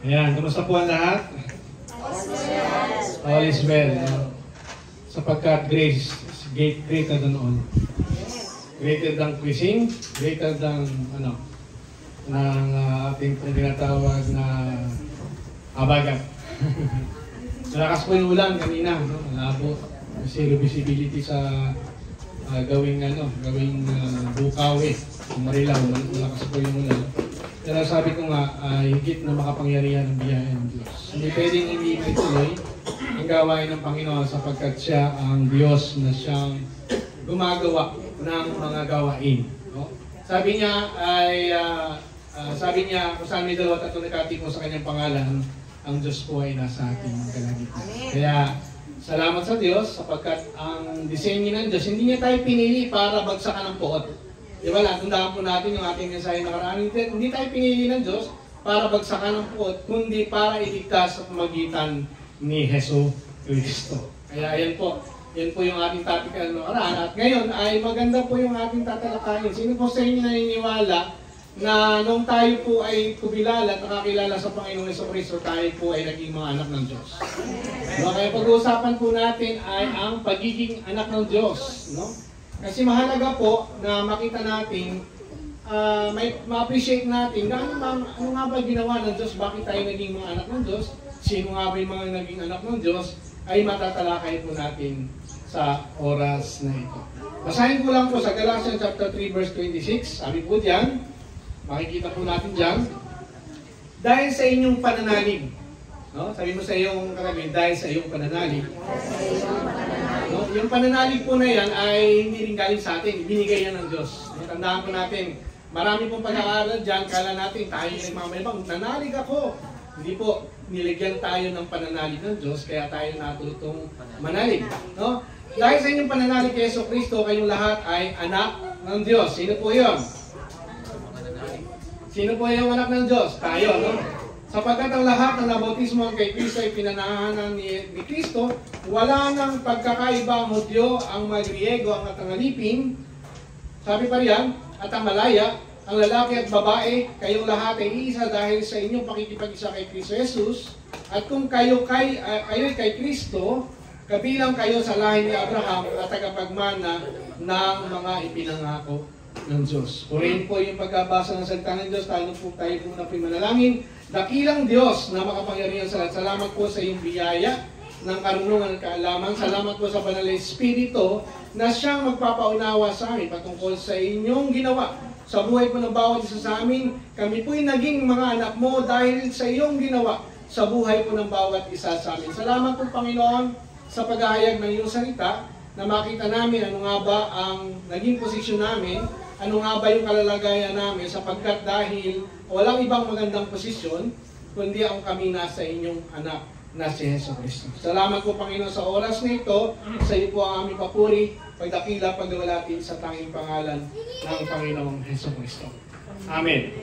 Ayan, kumusta po ang lahat? All is well. Sapagkat grace is greater than all. Greater than quizzing, greater than ng ating tinatawag na abagat. Malakas po yung ulan kanina, no? Malabo. Zero visibility sa gawing bukawi. Marilaw, malakas po yung ulan. Pero sabi ko nga, higit na makapangyarihan ng biyaya ng Diyos. Hindi pwedeng hindi ituloy ang gawain ng Panginoon sapagkat siya ang Diyos na siyang gumagawa ng mga gawain. No? Sabi niya, kung saan may 2 at 3 nakatipon sa kanyang pangalan, ang Diyos po ay nasa ating kalagitnaan. Kaya, salamat sa Diyos sapagkat ang disenyo ng Diyos, hindi niya tayo pinili para bagsakan ng puot. Di ba, natandaan po natin yung ating mensahe nakaraan. Hindi tayo pinili ng Diyos para bagsakan ng puot, kundi para iligtas sa pamagitan ni Hesus Kristo. Kaya yan po yung ating topic nakaraan. At ngayon ay maganda po yung ating tatalakayin. Sino po sa inyo naniniwala na nung tayo po ay kubilala at nakakilala sa Panginoong Jesucristo, tayo po ay naging mga anak ng Diyos? No? Kaya pag-uusapan po natin ay ang pagiging anak ng Diyos. No? Kasi mahalaga po na makita natin, ma-appreciate natin ano nga ba ginawa ng Diyos, bakit tayo naging mga anak ng Diyos, sino nga ba yung mga naging anak ng Diyos, ay matatalakay po natin sa oras na ito. Basahin ko lang po sa Galatians chapter 3 verse 26, sabi po diyan, makikita po natin diyan, dahil sa inyong pananalig, no? Sabi mo sa iyong katabi, dahil sa iyong pananalig. No? Yung pananalig po na yan ay hindi rin galing sa atin, binigay yan ng Diyos. Tandaan po natin, marami pong pag-aaral dyan, kala natin tayo yung nagmamayabang, nanalig ako. Hindi po, niligyan tayo ng pananalig ng Diyos, kaya tayo natutong manalig. No? Dahil sa inyong pananalig kay Jesucristo, kayong lahat ay anak ng Diyos. Sino po yun? Sino po yung anak ng Diyos? Tayo, no? Sapagkat ang lahat ng nabautismo kay Kristo ay pinanahanan ni Kristo, wala nang pagkakaiba ang Hudyo, ang Griego, ang alipin. Sabi pa riyan, at ang Malaya, ang lalaki at babae, kayong lahat ay iisa dahil sa inyong pakikipag-isa kay Kristo Jesus. At kung kayo kay Kristo, kabilang kayo sa lahi ni Abraham at tagapagmana ng mga ipinangako ng Diyos. Purihin po yung pagkabasa ng salita ng Diyos, tayo muna po manalangin. Dakilang Diyos na makapangyarihan sa lahat. Salamat po sa iyong biyaya ng karunungan at kaalaman. Salamat po sa Banal na Espiritu na siyang magpapaunawa sa amin patungkol sa inyong ginawa. Sa buhay po ng bawat isa sa amin, kami po'y naging mga anak mo dahil sa iyong ginawa sa buhay po ng bawat isa sa amin. Salamat po Panginoon sa paghahayag ng iyong salita na makita namin ano nga ba ang naging posisyon namin, ano nga ba yung kalalagayan namin sapagkat dahil walang ibang magandang posisyon kundi ang kami nasa inyong anak na si Jesucristo. Salamat po Panginoon sa oras na ito. Sa iyo po ang aming papuri, pagdakila, pagdawalatin sa tanging pangalan ng Panginoong Jesucristo. Amen.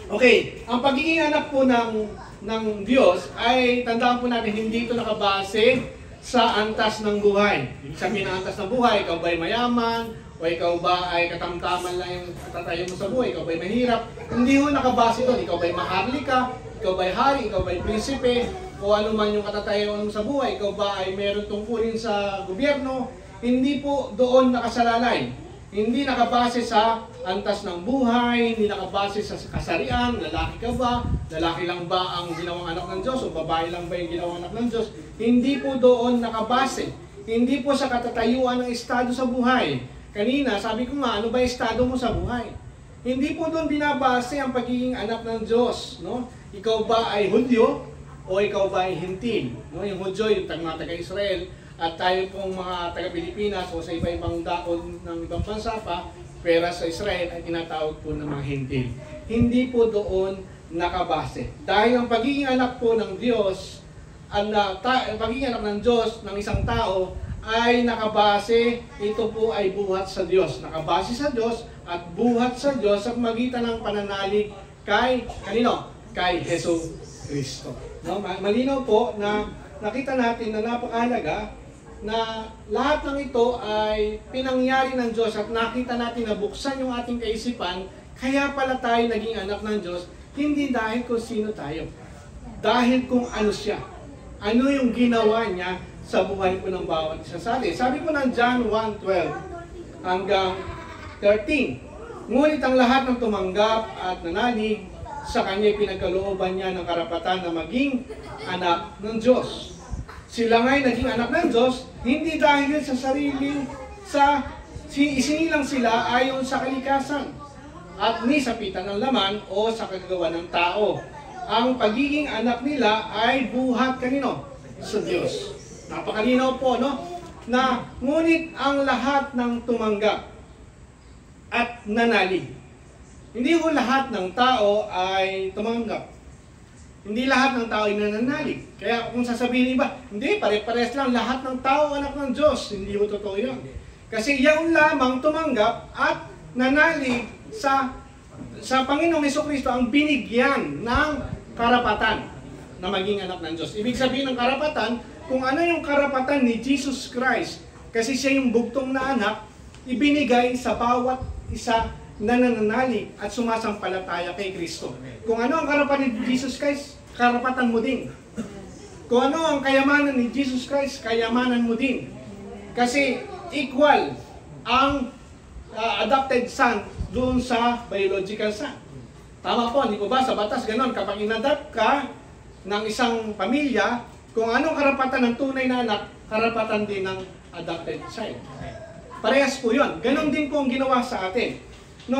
Okay, ang pagiging anak po ng Diyos ay tandaan po natin hindi ito nakabase sa antas ng buhay. Ibig sabihin ng antas ng buhay, ikaw ba'y mayaman, o ikaw ba ay katamtaman lang yung katatayo mo sa buhay, ikaw ba'y mahirap. Hindi ho nakabase doon, ikaw ba'y maharlika, ikaw ba'y hari, ikaw ba'y prinsipe, o ano man yung katatayo mo sa buhay, ikaw ba ay meron tungkulin sa gobyerno, hindi po doon nakasalalay. Hindi nakabase sa antas ng buhay, hindi nakabase sa kasarian, lalaki ka ba, lalaki lang ba ang ginawang anak ng Diyos, o babae lang ba yung ginawang anak ng Diyos. Hindi po doon nakabase. Hindi po sa katatayuan ng estado sa buhay. Kanina, sabi ko nga, ano ba yung estado mo sa buhay? Hindi po doon binabase ang pagiging anak ng Diyos. No? Ikaw ba ay Hudyo o ikaw ba ay Hintil? No? Yung Hudyo, yung mga taga-Israel, at tayo pong mga taga-Pilipinas o sa iba-ibang daon ng ibang bansa pa, pero sa Israel ay tinatawag po ng mga Hintil. Hindi po doon nakabase. Dahil ang pagiging anak po ng Diyos, ang pagiging anak ng Diyos ng isang tao, ay nakabase, ito po ay buhat sa Diyos. Nakabase sa Diyos at buhat sa Diyos sa magitan ng pananalig kay, kanino? Kay Hesus Kristo. No? Malinaw po na nakita natin na napakahalaga na lahat ng ito ay pinangyari ng Diyos at nakita natin na buksan yung ating kaisipan, kaya pala tayo naging anak ng Diyos, Hindi dahil kung sino tayo. Dahil kung ano siya. Ano yung ginawa niya sa buhay po ng bawat isa sa atin. Sabi po ng John 1:12 hanggang 13. Ngunit ang lahat ng tumanggap at nanalig sa kanya pinagkalooban niya ng karapatan na maging anak ng Diyos. Sila nga'y naging anak ng Diyos, hindi dahil sa sarili, isinilang sila ayon sa kalikasan at ni sa pita ng laman o sa kagagawa ng tao. Ang pagiging anak nila ay buhat kanino? Sa Diyos. Napakalinaw po, no? Na ngunit ang lahat ng tumanggap at nanalig. Hindi ko lahat ng tao ay tumanggap. Hindi lahat ng tao ay nananalig. Kaya kung sasabihin iba, hindi, pare-pares lang, lahat ng tao anak ng Diyos. Hindi ko totoo yun. Kasi yaon lamang tumanggap at nanalig sa Panginoong Hesukristo ang binigyan ng karapatan na maging anak ng Diyos. Ibig sabihin ng karapatan, kung ano yung karapatan ni Jesus Christ, kasi siya yung bugtong na anak, ibinigay sa bawat isa na nananalig at sumasampalataya kay Kristo. Kung ano ang karapatan ni Jesus Christ, karapatan mo din. Kung ano ang kayamanan ni Jesus Christ, kayamanan mo din. Kasi equal ang adopted son doon sa biological son. Tama po, hindi po ba? Sa batas, ganon. Kapag inadopt ka ng isang pamilya, kung anong karapatan ng tunay na anak, karapatan din ng adopted child. Parehas po yun. Ganon din po ang ginawa sa atin. No,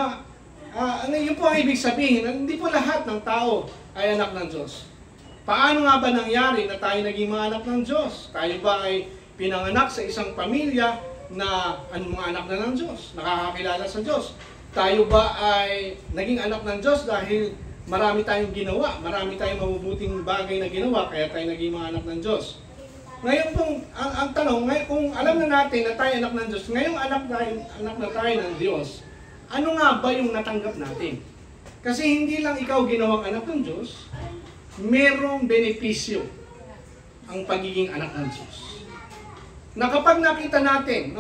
yun po ang ibig sabihin, hindi po lahat ng tao ay anak ng Diyos. Paano nga ba nangyari na tayo naging mga anak ng Diyos? Tayo ba ay pinanganak sa isang pamilya na mga anak na ng Diyos, nakakakilala sa Diyos? Tayo ba ay naging anak ng Diyos dahil marami tayong ginawa, marami tayong mabubuting bagay na ginawa, kaya tayo naging mga anak ng Diyos? Ngayon pong, ang tanong, kung alam na natin na tayo anak ng Diyos, ngayong anak na tayo ng Diyos, ano nga ba yung natanggap natin? Kasi hindi lang ikaw ginawang anak ng Diyos, merong benepisyo ang pagiging anak ng Diyos. Na kapag nakita natin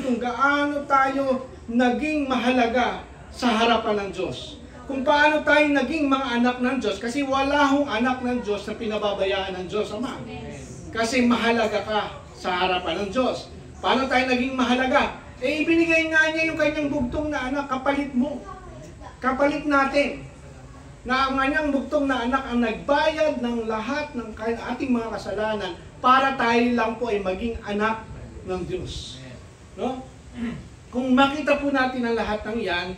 kung gaano tayo naging mahalaga sa harapan ng Diyos, kung paano tayo naging mga anak ng Diyos, kasi wala hong anak ng Diyos na pinababayaan ng Diyos Ama. Kasi mahalaga ka sa harapan ng Diyos. Paano tayo naging mahalaga? Ibinigay nga niya yung kanyang bugtong na anak, kapalit mo. Kapalit natin. Na ang kanyang bugtong na anak ang nagbayad ng lahat ng ating mga kasalanan para tayo lang po ay maging anak ng Diyos. No? Kung makita po natin ang lahat ng yan,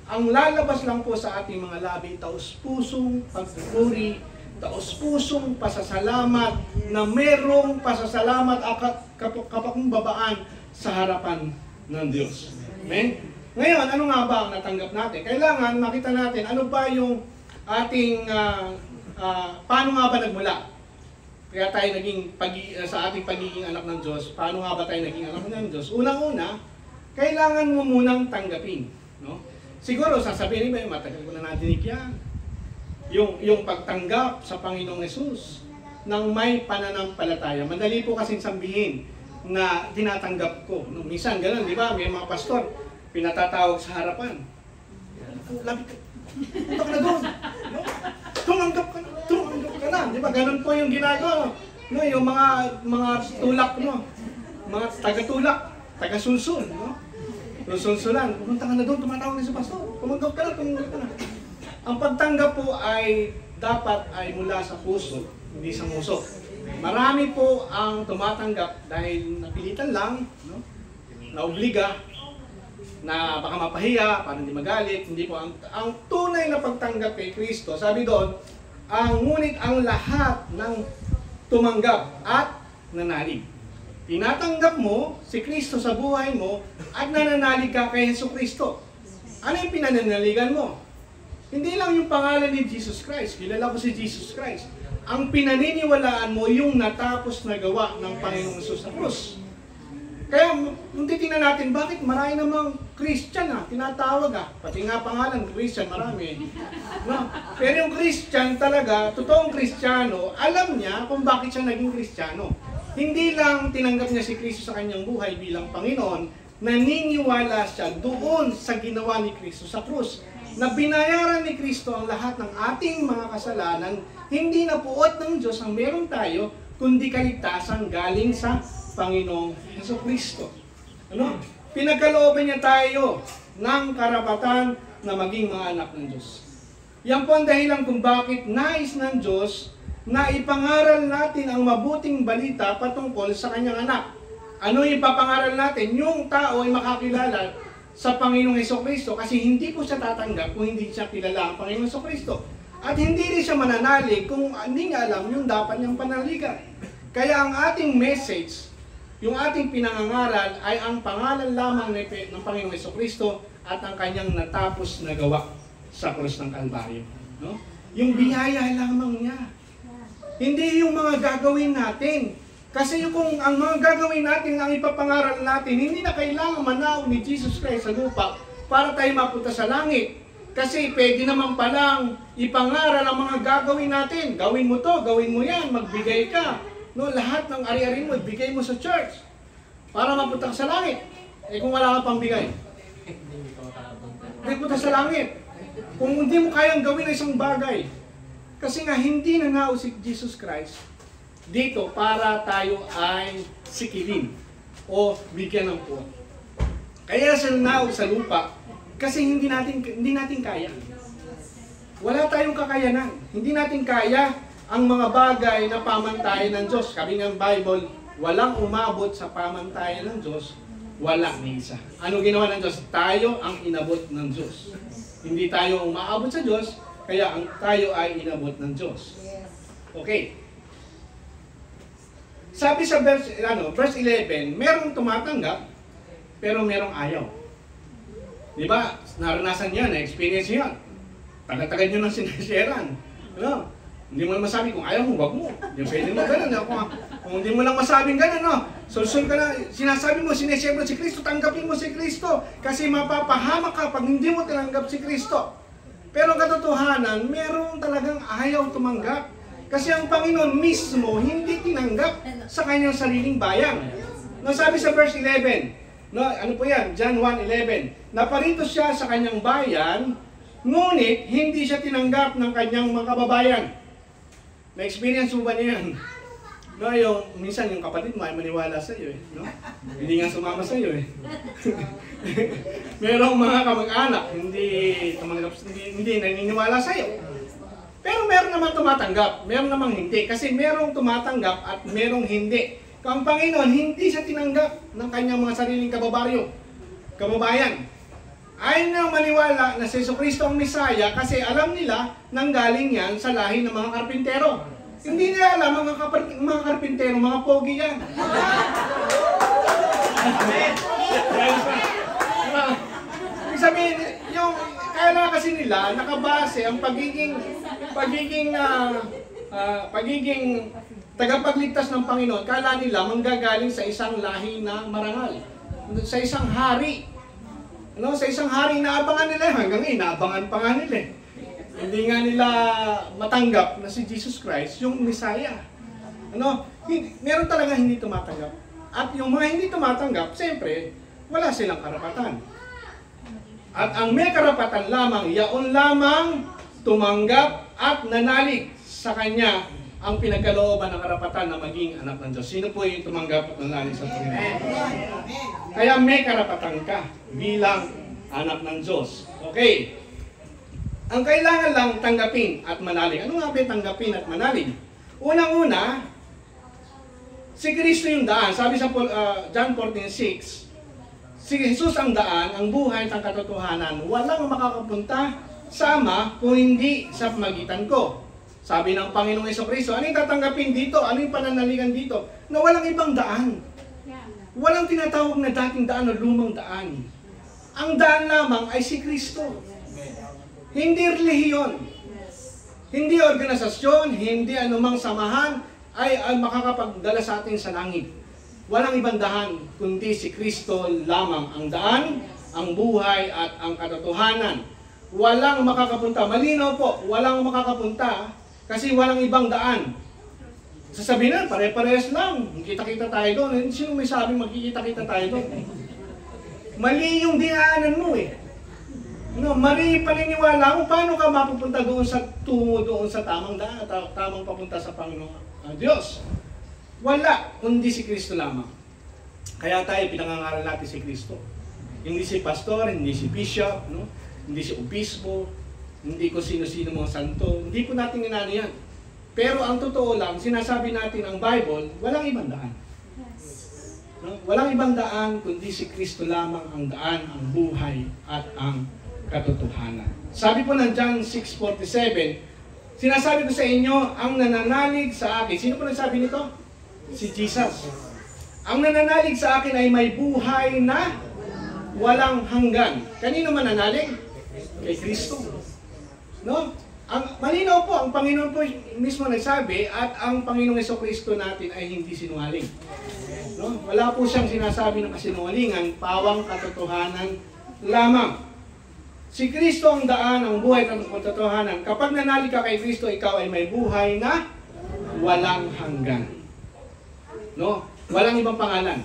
ang lalabas lang po sa ating mga labi, taos-pusong pagpupuri, taos-pusong pasasalamat, na merong pasasalamat at kapakumbabaan sa harapan ng Diyos. Amen? Ngayon, ano nga ba ang natanggap natin? Kailangan makita natin ano ba yung ating, paano nga ba nagmula? Kaya tayo naging, sa ating pagiging anak ng Diyos, paano nga ba tayo naging anak ng Diyos? Unang-una, kailangan mo munang tanggapin. No? Siguro, sasabihin mo, matagal ko na nadinig yan. Yung pagtanggap sa Panginoong Hesus ng may pananampalataya. Madali po kasing sabihin na tinatanggap ko. No, minsan gano'n, di ba? May mga pastor, pinatatawag sa harapan. Lapit ka. Punta ka na doon. No? Tumanggap ka na. Di ba? Gano'n po yung ginagawa. No? Yung mga tulak, no? Mga taga-tulak, taga-sulsul. No? Sulsulan. Pumunta ka na doon, tumatawag na sa pastor. Tumanggap ka na. Ang pagtanggap po ay dapat ay mula sa puso, hindi sa muso. Marami po ang tumatanggap dahil napilitan lang, no? Naobliga, na baka mapahiya, para hindi magalit. Hindi po ang tunay na pagtanggap kay Kristo. Sabi doon, ngunit ang lahat ng tumanggap at nanalig. Tinatanggap mo si Kristo sa buhay mo at nananalig ka kay Hesukristo. Ano yung pinananaligan mo? Hindi lang yung pangalan ni Jesus Christ. Kilala ko si Jesus Christ. Ang pinaniniwalaan mo yung natapos na gawa ng Panginoong Hesus sa krus. Kaya, kung titingnan natin, bakit marami namang Christian tinatawag Pati nga pangalan, Christian, marami. No? Pero yung Christian talaga, totoong Kristiyano, alam niya kung bakit siya naging Kristiyano. Hindi lang tinanggap niya si Kristo sa kanyang buhay bilang Panginoon, naniniwala siya doon sa ginawa ni Kristo sa krus. na binayaran ni Kristo ang lahat ng ating mga kasalanan, hindi na puot ng Diyos ang meron tayo, kundi kaligtasan galing sa Panginoong Jesucristo. Ano? Pinagkalooban niya tayo ng karapatan na maging mga anak ng Diyos. Yan po ang dahilan kung bakit nais ng Diyos na ipangaral natin ang mabuting balita patungkol sa kanyang anak. Ano yung ipapangaral natin? Yung tao ay makakilala sa Panginoong Jesucristo kasi hindi ko siya tatanggap kung hindi siya kilala ang Panginoong Jesucristo. At hindi rin siya mananalig kung hindi niya alam yung dapat niyang panaligan. Kaya ang ating message, yung ating pinangangaral ay ang pangalan lamang ng Panginoong Jesucristo at ang kanyang natapos na gawa sa krus ng Kalbaryo. No? Yung biyaya lamang niya. Hindi yung mga gagawin natin. Kasi kung ang mga gagawin natin ang ipapangaral natin, hindi na kailangan manaw ni Jesus Christ sa lupa para tayo mapunta sa langit. Kasi pwede naman palang ipangaral ang mga gagawin natin. Gawin mo to, gawin mo yan, magbigay ka. No, lahat ng ari-ari mo, ibigay mo sa church para mapunta ka sa langit. Eh kung wala ka pang bigay, hindi punta sa langit. Kung hindi mo kayang gawin ang isang bagay, kasi nga hindi nanao si Jesus Christ dito para tayo ay sikilin o bigyan ng puwan. Kaya siya nanao sa lupa kasi hindi natin kaya. Wala tayong kakayanan. Hindi natin kaya ang mga bagay na pamantayan ng Diyos. Sabi ng Bible, walang umabot sa pamantayan ng Diyos, wala ni isa. Ano ginawa ng Diyos? Tayo ang inabot ng Diyos. Hindi tayo umaabot sa Diyos, kaya tayo ay inabot ng Diyos. Okay. Sabi sa verse 11, merong tumatanggap, pero merong ayaw. Di ba? Naranasan yan, experience yan. Tagal-tagal nyo nang sinesharean. Ano? Hindi mo lang masabi kung ayaw mo, wag mo. Hindi pwede mo ganun. Kung hindi mo lang masabing ganun, no? Sulsul ka na, sinasabi mo, sineshare mo si Kristo, tanggapin mo si Kristo. Kasi mapapahamak ka pag hindi mo tanggap si Kristo. Pero ang katotohanan, merong talagang ayaw tumanggap. Kasi ang Panginoon mismo hindi tinanggap sa kanyang sariling bayan. No, sabi sa verse 11, no, ano po yan? John 1:11. Naparito siya sa kanyang bayan, ngunit hindi siya tinanggap ng kanyang mga kababayan. Na-experience mo ba niya yan? No, minsan yung kapatid mo ay maniwala sa iyo. No? Hindi nga sumama sa iyo. Merong mga kamag-anak, hindi naniniwala sa iyo. Pero meron naman tumatanggap, meron namang hindi. Kasi merong tumatanggap at merong hindi. Kung ang Panginoon, hindi siya tinanggap ng kanyang mga sariling kababayan. Ayaw na maniwala na si Jesucristo ang Mesaya kasi alam nila nanggaling yan sa lahi ng mga karpintero. Hindi nila alam mga karpintero, mga pogi yan. Ibig sabihin, kaya kasi nila nakabase ang pagiging tagapagligtas ng Panginoon, kala nila manggagaling sa isang lahi na marangal, sa isang hari. Ano, sa isang hari na abangan nila, hanggang ngayon naabangan pa nga nila. Hindi nga nila matanggap na si Jesus Christ yung Messiah. Ano, meron talaga hindi tumatanggap. At yung mga hindi tumatanggap, siyempre, wala silang karapatan. At ang may karapatan lamang, yaon lamang tumanggap at nanalig sa Kanya ang pinagkalooban ng karapatan na maging anak ng Diyos. Sino po yung tumanggap at nanalig sa Panginoon? Kaya may karapatan ka bilang anak ng Diyos. Okay. Ang kailangan lang tanggapin at manalig. Ano nga ba tanggapin at manalig? Unang-una, si Kristo yung daan. Sabi sa John 14:6, si Jesus ang daan, ang buhay at ang katotohanan. Walang makakapunta sa Ama kung hindi sa pamagitan ko. Sabi ng Panginoong Jesucristo, ano yung tatanggapin dito? Ano yung pananaligan dito? Na walang ibang daan. Walang tinatawag na dating daan o lumang daan. Ang daan lamang ay si Kristo. Hindi relihiyon. Hindi organisasyon, hindi anumang samahan ay makakapagdala sa atin sa langit. Walang ibang daan, kundi si Kristo lamang ang daan, ang buhay at ang katotohanan. Walang makakapunta. Malinaw po, walang makakapunta kasi walang ibang daan. Sasabihin na, pare-parehas lang. Kita-kita tayo doon. Sino may sabing magkikita-kita tayo doon? Mali yung dinaanan mo eh. No, mali paniniwala mo, paano ka mapupunta doon sa tungo doon sa tamang daan, tamang papunta sa Panginoon Diyos? Wala, kundi si Kristo lamang. Kaya tayo pinangangaral natin si Kristo. Hindi si pastor, hindi si bishop, no? Hindi si obispo, hindi ko sino-sino mga santo. Hindi po natin inano yan. Pero ang totoo lang, sinasabi natin ang Bible, walang ibang daan. No? Walang ibang daan, kundi si Kristo lamang ang daan, ang buhay, at ang katotohanan. Sabi po ng John 6:47, sinasabi ko sa inyo, ang nananalig sa akin. Sino po nagsabi nito? Si Jesus. Ang nananalig sa akin ay may buhay na walang hanggan. Kanino mananalig? Kay Kristo. No? Ang malinaw po, ang Panginoon po mismo nagsabi, at ang Panginoong Jesucristo natin ay hindi sinungaling. No? Wala po siyang sinasabi ng kasinungalingan, pawang katotohanan lamang. Si Kristo ang daan, ang buhay at ang katotohanan. Kapag nanalig ka kay Kristo, ikaw ay may buhay na walang hanggan. No? Walang ibang pangalan.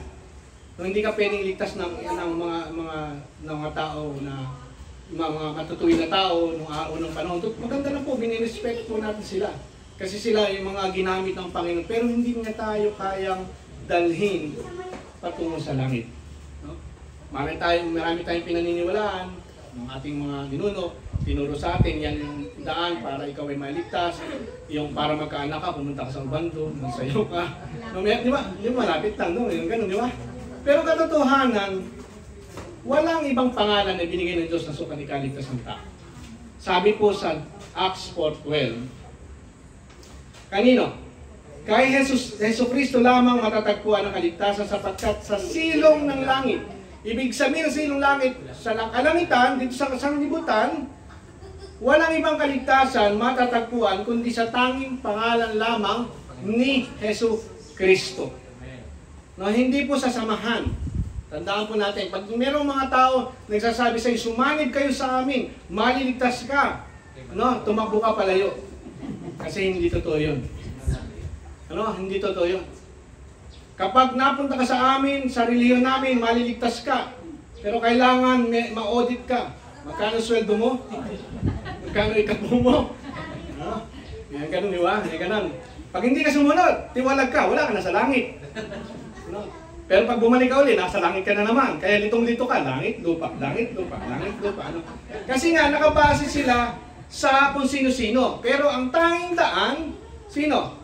No, hindi ka pwedeng ligtas ng mga tao na mga matutuwid na tao nung unang panahon. Maganda na po, binirespect po natin sila. Kasi sila yung mga ginamit ng Panginoon. Pero hindi nga tayo kayang dalhin patungo sa langit. No? Marami tayong pinaniniwalaan ng ating mga ninuno, tinuro sa atin, yan yung daan para ikaw ay maligtas, yung para magkaanak ka, pumunta ka sa bando, magsayo ka. No, di ba? Yung malapit lang, no? Yung ganun, di ba? Pero katotohanan, walang ibang pangalan na binigay ng Diyos na sukat ikaligtas ng tao. Sabi po sa Acts 4:12, kanino? Kay Jesucristo lamang matatagpuan ang kaligtasan sapagkat sa silong ng langit. Ibig sabihin ng silong langit, sa kalangitan, dito sa sanglibutan, walang ibang kaligtasan matatagpuan kundi sa tanging pangalan lamang ni Jesucristo. No, hindi po sa samahan. Tandaan po natin, pag mayroong mga tao nagsasabi sa iyo, sumanib kayo sa amin, maliligtas ka, ano, tumakbo ka palayo. Kasi hindi totoo yun. Ano, hindi totoo yun. Kapag napunta ka sa amin, sa reliyon namin, maliligtas ka. Pero kailangan ma-audit ka. Magkano sweldo mo? Magkano ikatbo mo? Ano? Yan ganun, di ba? Yan ganun. Pag hindi ka sumunod, tiwalag ka, wala ka na sa langit. Ano? Pero pag bumalik ka ulit, nasa langit ka na naman. Kaya litong-lito ka, langit, lupa, langit, lupa, langit, lupa. Ano? Kasi nga, nakabase sila sa kung sino-sino. Pero ang tanging daan, sino?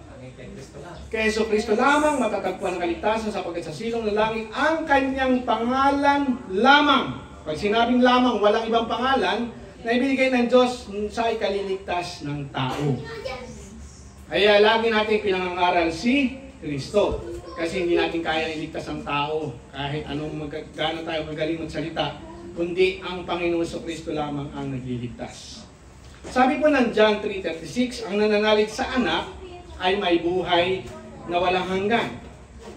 Kay Jesucristo lamang matatagpuan ang kaligtasan sapagkat sa silong ng langit ang kanyang pangalan lamang. Pag sinabing lamang, walang ibang pangalan na ibinigay ng Diyos sa ikaliligtas ng tao. Kaya lagi natin pinangangaral si Kristo. Kasi hindi natin kaya iligtas ang tao kahit anong gano'n tayo magaling magsalita, kundi ang Panginoon Jesucristo lamang ang nagliligtas. Sabi po ng John 3:36, ang nananalig sa anak ay may buhay na walang hanggan.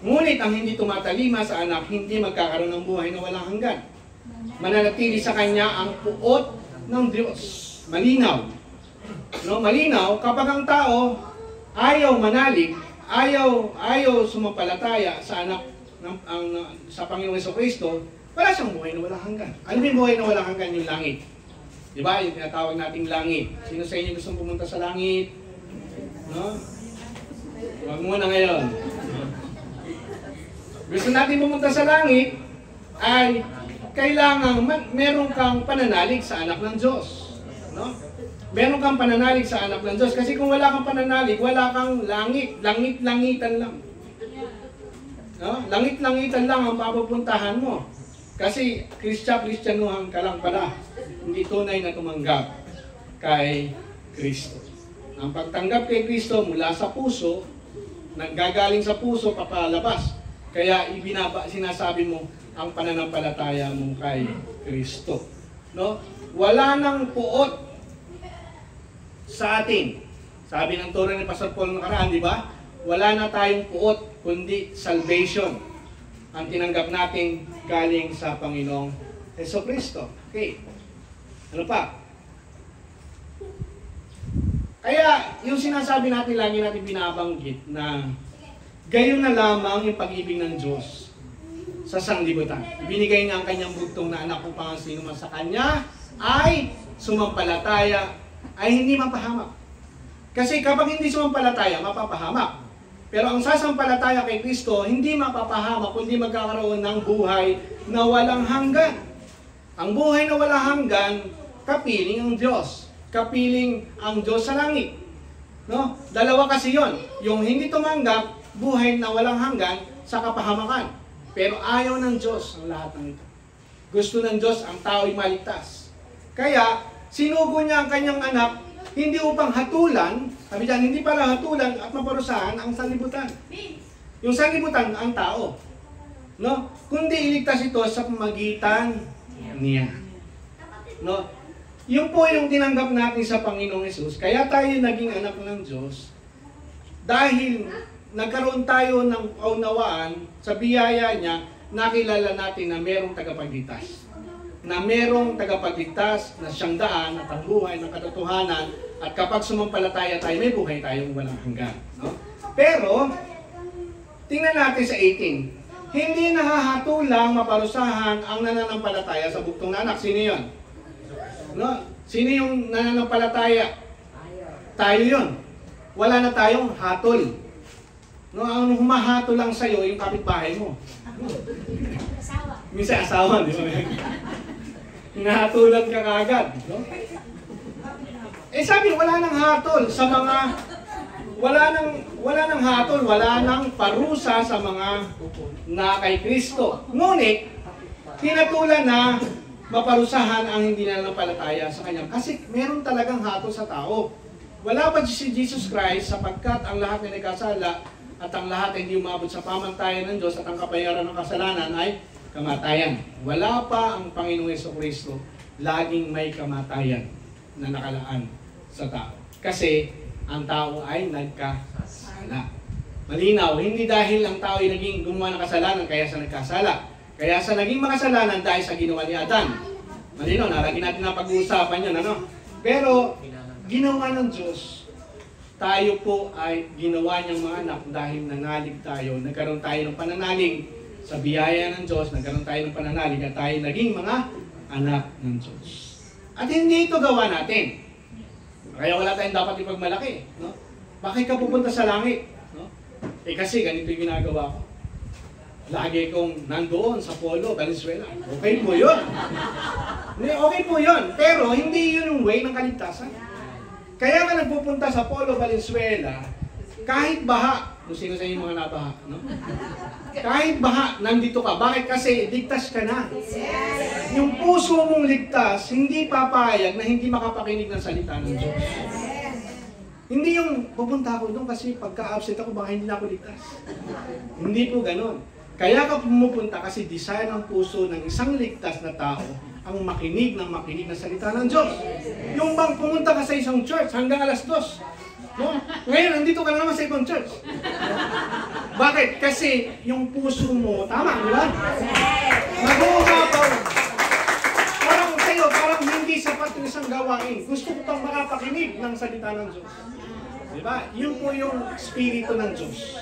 Ngunit ang hindi tumatalima sa anak, hindi magkakaroon ng buhay na walang hanggan. Mananatili sa kanya ang puot ng Diyos. Malinaw. No, malinaw, kapag ang tao ayaw manalig, ayaw sumampalataya sa anak sa Panginoong Jesucristo, wala siyang buhay na walang hanggan. Ano yung buhay na walang hanggan? Yung langit. Diba? Yung tinatawag nating langit. Sino sa inyo gusto pumunta sa langit? No? Huwag muna ngayon. Gusto natin pumunta sa langit, ay kailangan meron kang pananalig sa anak ng Diyos. No? Meron kang pananalig sa anak ng Diyos. Kasi kung wala kang pananalig, wala kang langit. Langit-langitan lang. No? Langit-langitan lang ang papupuntahan mo. Kasi Kristyanuhan ka lang pala. Hindi tunay na tumanggap kay Kristo. Ang pagtanggap kay Kristo mula sa puso, naggagaling sa puso, papalabas. Kaya sinasabi mo ang pananampalataya mo kay Kristo. No? Wala nang puot sa atin. Sabi ng turo ni Pastor Paul nakaraan, di ba? Wala na tayong puot, kundi salvation. Ang tinanggap natin galing sa Panginoong Jesucristo. Okay. Ano pa? Kaya, yung sinasabi natin, lagi natin binabanggit na gayon na lamang yung pag-ibig ng Diyos sa sanglibutan. Binigay niya ang kanyang bugtong na anak upang sino man sa kanya ay sumampalataya ay hindi mapahamak. Kasi kapag hindi sumampalataya, mapapahamak. Pero ang sasampalataya kay Kristo, hindi mapapahamak, kundi magkakaroon ng buhay na walang hanggan. Ang buhay na walang hanggan, kapiling ang Diyos. Kapiling ang Diyos sa langit. No? Dalawa kasi yon. Yung hindi tumanggap, buhay na walang hanggan sa kapahamakan. Pero ayaw ng Diyos ang lahat ng ito. Gusto ng Diyos ang tao'y maligtas. Kaya, sinugo niya ang kanyang anak, hindi upang hatulan, sabi diyan, hindi para hatulan at maparusahan ang sanlibutan. Yung sanlibutan, ang tao. No? Kundi iligtas ito sa pamagitan niya. No? Yun po yung tinanggap natin sa Panginoong Hesus. Kaya tayo naging anak ng Diyos. Dahil nagkaroon tayo ng kaunawaan sa biyaya niya, nakilala natin na merong tagapagligtas. Na merong tagapagligtas na siyang daan at ang buhay ng katotohanan, at kapag sumampalataya tayo, may buhay tayong walang hanggan. No? Pero, tingnan natin sa 18. Hindi nahahatulang maparusahan ang nananampalataya sa buktong na anak. Sino yun? No? Sino yung nananampalataya? Tayo yun. Wala na tayong hatol. No, ang humahato lang sa'yo, yung kapitbahay mo. Asawa. Minsan asawa, di ba? Nahatulan ka kaagad. No? Eh sabi, wala nang hatol sa mga... Wala nang hatol, wala nang parusa sa mga na kay Kristo. Ngunit, tinatulan na maparusahan ang hindi nananampalataya sa Kanya. Kasi meron talagang hatol sa tao. Wala pa si Jesus Christ sapagkat ang lahat na nagkasala at ang lahat ay hindi umabot sa pamantayan ng Diyos at ang kapayaran ng kasalanan ay kamatayan. Wala pa ang Panginoong Jesucristo, laging may kamatayan na nakalaan sa tao. Kasi ang tao ay nagkasala. Malinaw, hindi dahil ang tao ay naging gumawa ng kasalanan kaya sa nagkasala. Kaya sa naging makasalanan dahil sa ginawa ni Adan. Malinaw, lagi natin na pag-uusapan yan, ano? Pero ginawa ng Diyos, tayo po ay ginawa niyang mga anak dahil nanalig tayo. Nagkaroon tayo ng pananalig sa biyaya ng Diyos. Nagkaroon tayo ng pananalig at tayo naging mga anak ng Diyos. At hindi ito gawa natin. Kaya wala tayong dapat ipagmalaki. No? Bakit ka pupunta sa langit? No? Eh kasi ganito yung ginagawa ko. Lagi kong nandoon sa Polo, Valenzuela. Okay po yun. Okay po yun. Pero hindi yun yung way ng kaligtasan. Kaya ka nagpupunta sa Polo, Valenzuela, kahit baha, kung sino sa inyo mga nabaha, no? Kahit baha, nandito ka. Bakit? Kasi ligtas ka na. Yung puso mong ligtas, hindi papayag na hindi makapakinig ng salita ng Diyos. Hindi yung pupunta ako doon kasi pagka-absent ako, baka hindi na ako ligtas. Hindi po ganun. Kaya ka pumupunta kasi desire ng puso ng isang ligtas na tao ang makinig ng salita ng Diyos. Yung bang pumunta ka sa isang church hanggang alas 2. No? Ngayon, nandito ka na naman sa ibang church. Bakit? Kasi yung puso mo, tama, di ba? Mag-uugapaw. Parang sa'yo, parang hindi sapat yung isang gawain. Gusto ko pang makapakinig ng salita ng Diyos. Di ba? Yun po yung spirito ng Diyos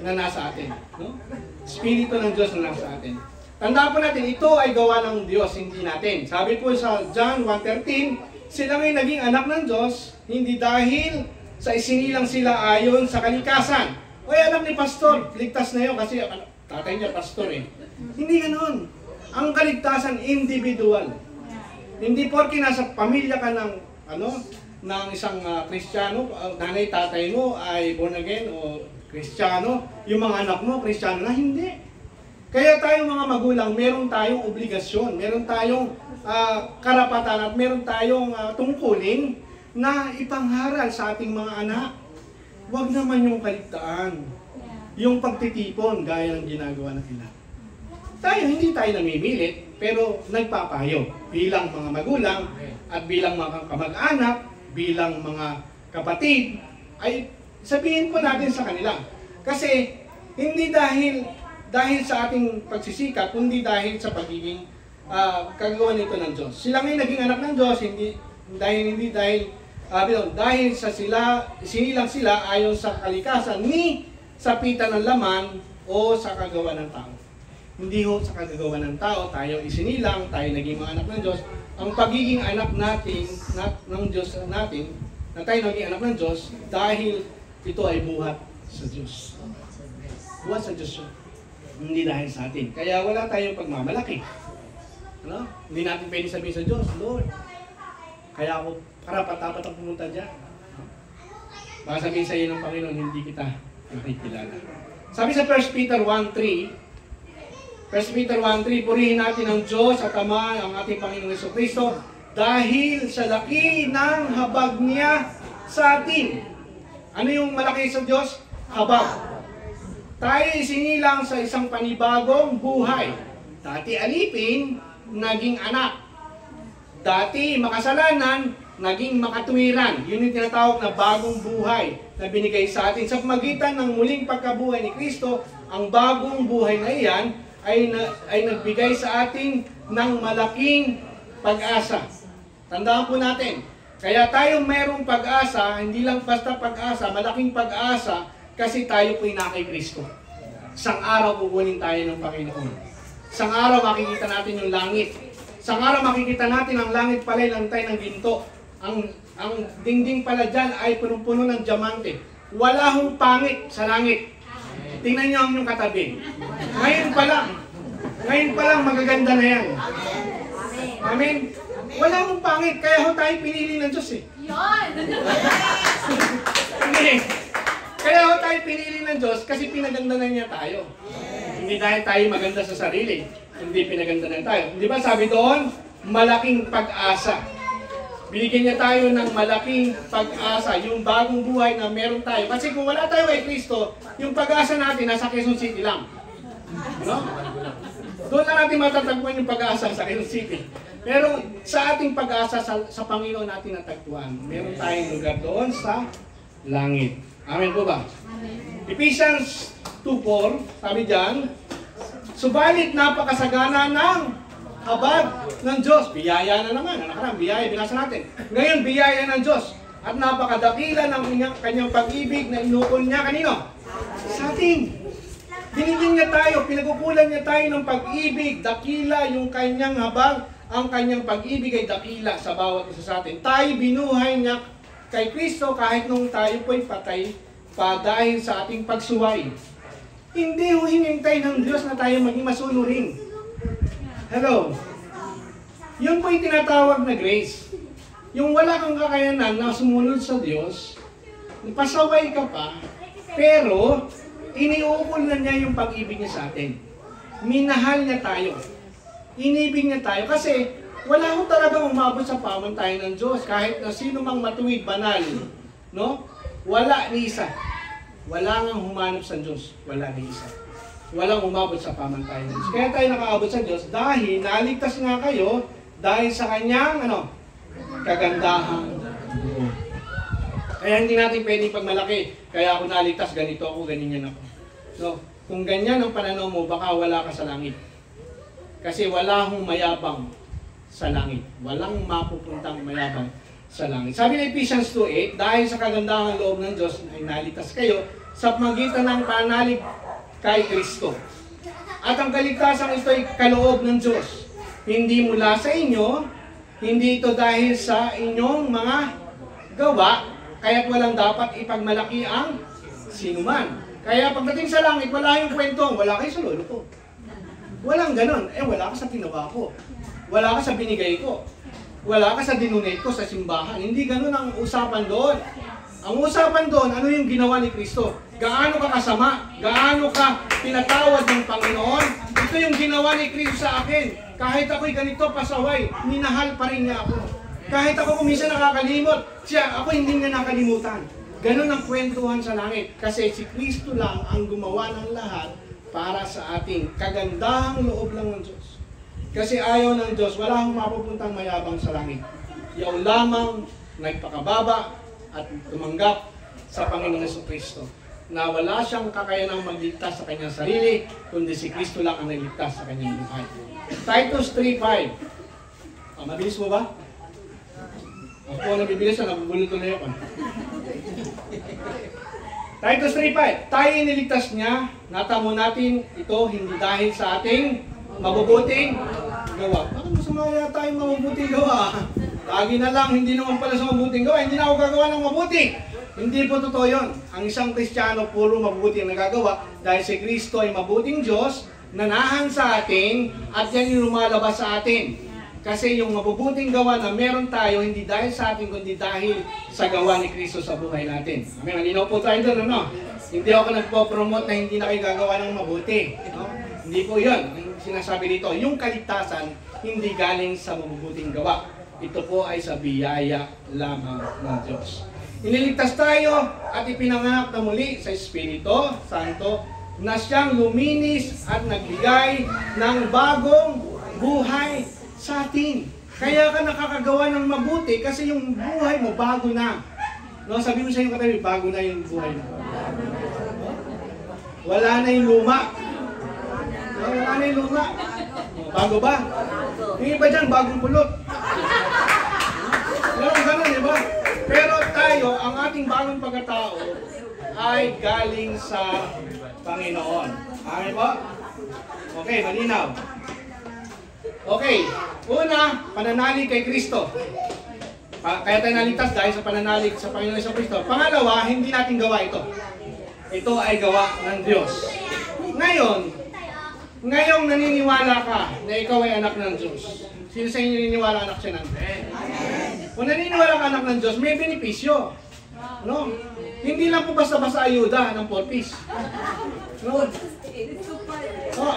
na nasa atin. No? Spirito ng Diyos na nasa atin. Tandaan po natin, ito ay gawa ng Diyos, hindi natin. Sabi po sa John 1:13, sila ngay naging anak ng Diyos, hindi dahil sa isinilang sila ayon sa kalikasan. O anak ni pastor, ligtas na yun kasi tatay niya pastor eh. Hindi ganoon. Ang kaligtasan, individual. Hindi porke nasa pamilya ka ng, ng isang Kristiyano, nanay, tatay mo ay born again o Kristiyano, yung mga anak mo, Kristiyano na, hindi. Kaya tayong mga magulang, meron tayong obligasyon, meron tayong karapatan at meron tayong tungkulin na ipangharal sa ating mga anak. Huwag naman yung kaligtaan, yung pagtitipon gaya ng ginagawa ng ilan. Tayo, hindi tayo namimilit, pero nagpapayo bilang mga magulang at bilang mga kamag-anak, bilang mga kapatid, ay sabihin po natin sa kanila. Kasi hindi dahil sa ating pagsisikap, kundi dahil sa pagiging kagawa nito ng Diyos. Sila ngayon naging anak ng Diyos, dahil sa sinilang sila ayon sa kalikasan ni sapitan ng laman o sa kagawa ng tao. Hindi ho sa kagagawa ng tao, tayo isinilang, tayo naging mga anak ng Diyos, ang pagiging anak natin, ng Diyos natin, na tayo naging anak ng Diyos dahil ito ay buhat sa Diyos. Buhat sa Diyos yun. Hindi dahil sa atin. Kaya wala tayong pagmamalaki. Ano? Hindi natin pwede sabihin sa Diyos, Lord, kaya ako karapat-dapat ang pumunta dyan. Baka sabihin sa iyo ng Panginoon, hindi kita nakikilala. Sabi sa 1 Peter 1:3, 1 Peter 1:3, purihin natin ang Diyos at Ama, ang ating Panginoong Jesucristo, dahil sa laki ng habag niya sa atin. Ano yung malaki sa Diyos? Habag. Tayo isinilang sa isang panibagong buhay. Dati alipin, naging anak. Dati makasalanan, naging makatuwiran. Yun yung tinatawag na bagong buhay na binigay sa atin. Sa pamagitan ng muling pagkabuhay ni Kristo, ang bagong buhay na iyan ay nagbigay sa atin ng malaking pag-asa. Tandaan po natin, kaya tayo mayroong pag-asa, hindi lang basta pag-asa, malaking pag-asa, kasi tayo po'y na kay Kristo. Isang araw pupunin tayo ng Panginoon. Isang araw makikita natin yung langit. Isang araw makikita natin ang langit pala'y lantay ng ginto. Ang dingding pala dyan ay punong-puno ng diamante. Wala hong pangit sa langit. Tingnan niyo ang inyong katabi. Ngayon pa lang magaganda na yan. Amen? Wala hong pangit, kaya ho tayo pinili ng Diyos eh. Yun! Hindi. Kaya ho tayo pinili ng Diyos kasi pinaganda na niya tayo. Hindi dahil tayo maganda sa sarili, hindi pinaganda na tayo. Di ba sabi doon, malaking pag-asa. Binigyan niya tayo ng malaking pag-asa, yung bagong buhay na meron tayo. Kasi kung wala tayo kay Kristo, yung pag-asa natin nasa Quezon City lang. No? Doon na natin matatagpuan yung pag-asa sa Quezon City. Pero sa ating pag-asa sa Panginoon natin natagpuan, meron tayong lugar doon sa langit. Amen po ba? Amen. Ephesians 2:4, sabi dyan, subalit napakasagana ng habag ng Diyos. Biyaya na naman. Nakarang biyaya, binasa natin. Ngayon, biyaya ng Diyos. At napakadakila ng kanyang pag-ibig na inukol niya kanino? Sa atin. Binigyan niya tayo, pinagkukulan niya tayo ng pag-ibig. Dakila yung kanyang habag. Ang kanyang pag-ibig ay dakila sa bawat isa sa atin. Tayo binuhay niya kay Kristo kahit nung tayo po'y patay pa dahil sa ating pagsuway. Hindi ho hinintay ng Diyos na tayo maging masunurin. Hello? Yun po'y tinatawag na grace. Yung wala kang kakayanan na sumunod sa Diyos, pasaway ka pa, pero iniukol na niya yung pag-ibig niya sa atin. Minahal niya tayo. Inibig niya tayo kasi wala ko talagang umabot sa pamantayan ng Diyos. Kahit na sino mang matuwid, banal. No? Wala ni isa. Wala nang humanap sa Diyos. Wala ni isa. Walang umabot sa pamantayan ng Diyos. Kaya tayo nakaabot sa Diyos dahil naligtas nga kayo dahil sa kanyang kagandahan. Kaya hindi natin pwedeng pagmalaki. Kaya ako naligtas, ganito ako, ganyan ako. So, kung ganyan ang pananaw mo, baka wala ka sa langit. Kasi wala hong mayabang sa langit. Walang mapupuntang mayabang sa langit. Sabi ng Ephesians 2:8, dahil sa kagandahan loob ng Diyos ay naligtas kayo sa pamagitan ng pananalig kay Kristo. At ang kaligtasan ito ay kaloob ng Diyos. Hindi mula sa inyo, hindi ito dahil sa inyong mga gawa, kaya't walang dapat ipagmalaki ang sinuman. Kaya pagdating sa langit, wala yung kwento, wala kayo sa lolo ko. Walang ganon. Wala ka sa ginawa ko. Wala ka sa binigay ko. Wala ka sa dinonate ko sa simbahan. Hindi ganon ang usapan doon. Ang usapan doon, ano yung ginawa ni Kristo? Gaano ka kasama? Gaano ka pinatawad ng Panginoon? Ito yung ginawa ni Kristo sa akin. Kahit ako'y ganito pasaway, minahal pa rin niya ako. Kahit ako minsan nakakalimot, ako hindi niya nakalimutan. Ganon ang kwentuhan sa langit. Kasi si Kristo lang ang gumawa ng lahat para sa ating kagandahang loob lang ng Diyos. Kasi ayaw ng Diyos, wala akong mapupuntang mayabang sa langit. Yaw lamang nagpakababa at tumanggap sa Panginoong Jesucristo na wala siyang kakayanang magligtas sa kanyang sarili, kundi si Kristo lang ang nagligtas sa kanyang buhay. Titus 3:5. Mabilis mo ba? Ako nabibilis na, nabubulot ko na yun. Titus 3:5. Tayo niligtas niya, natamo natin ito hindi dahil sa ating mabubuting gawa. Bakit mo sumaya tayong mabubuting gawa. Lagi na lang, hindi naman pala sa mabuting gawa. Hindi na ako gagawa ng mabuti. Hindi po totoo yun. Ang isang Kristiyano, puro mabuti ang nagagawa dahil si Kristo ay mabuting Diyos, nanahan sa atin, at yan yung lumalabas sa atin. Kasi yung mabubuting gawa na meron tayo, hindi dahil sa atin, kundi dahil sa gawa ni Kristo sa buhay natin. Amen. Malinaw po tayo doon, ano? Hindi ako nagpo-promote na hindi na kayo gagawa ng mabuti. No? Hindi po yun. Ang sinasabi dito, yung kaligtasan, hindi galing sa mabubuting gawa. Ito po ay sa biyaya lamang ng Diyos. Iniligtas tayo at ipinanganak na muli sa Espiritu Santo na siyang luminis at nagbigay ng bagong buhay sa atin. Kaya ka nakakagawa ng mabuti kasi yung buhay mo bago na. No, sabi mo sa iyong katabi, bago na yung buhay mo. Wala na yung luma. No, wala na yung luma. Bago ba? Yung iba dyan, bagong pulot. Ganun, di ba? Pero tayo, ang ating bagong pagkatao ay galing sa Panginoon. Amen po? Okay, malinaw. Okay, una, pananalig kay Kristo. Kaya tayo naligtas dahil sa pananalig sa Panginoon sa Kristo. Pangalawa, hindi natin gawa ito. Ito ay gawa ng Diyos. Ngayong naniniwala ka na ikaw ay anak ng Diyos. Sino sa inyo naniniwala anak siya ng Diyos? Kung naniniwala ka anak ng Diyos, may benepisyo. No? Hindi lang po basta-basta ayuda ng 4 piece. No? Oh,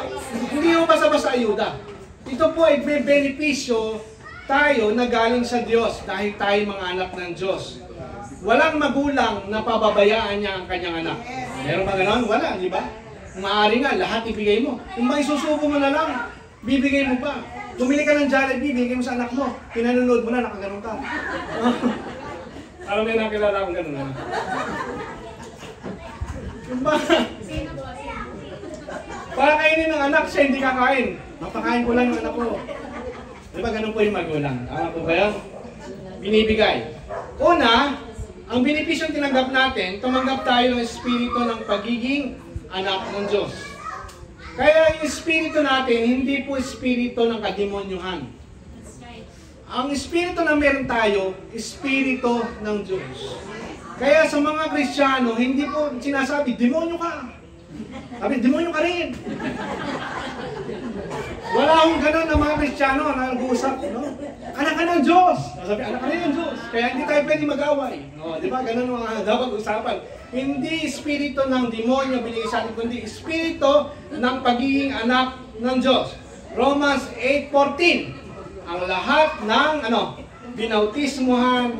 hindi po basta-basta ayuda. Ito po ay may benepisyo tayo na galing sa Diyos dahil tayo mga anak ng Diyos. Walang magulang na pababayaan niya ang kanyang anak. Meron ba gano'n? Wala, di ba? Maaari nga, lahat ibigay mo. Kung may susubo mo na lang, bibigay mo pa. Bumili ka ng Jollibee, bibigay mo sa anak mo. Pinanonood mo na, nakaganon ka. Alam mo yung nakilala akong gano'n. Diba? Para kainin ng anak, siya hindi kakain. Mapakain ko lang yung anak ko. Diba ganun po yung magulang? Tama po ba yan? Binibigay. Una, ang benepisyong tinanggap natin, tumanggap tayo ng espiritu ng pagiging anak ng Diyos. Kaya yung espiritu natin, hindi po espiritu ng kademonyuhan. Ang espiritu na meron tayo, espiritu ng Diyos. Kaya sa mga Kristiyano, hindi po sinasabi, demonyo ka. Sabi, demonyo ka rin. Wala akong ganun ng mga Kristiyano na nag-uusap. No? Anak ka ng Diyos. Sabi, anak ka rin ng Diyos. Kaya hindi tayo pwede mag-away. No, di ba? Ganun mga dapat usapan. Hindi espiritu ng demonyo binigay sa atin, kundi espiritu ng pagiging anak ng Diyos. Romans 8:14. Ang lahat ng binautismuhan,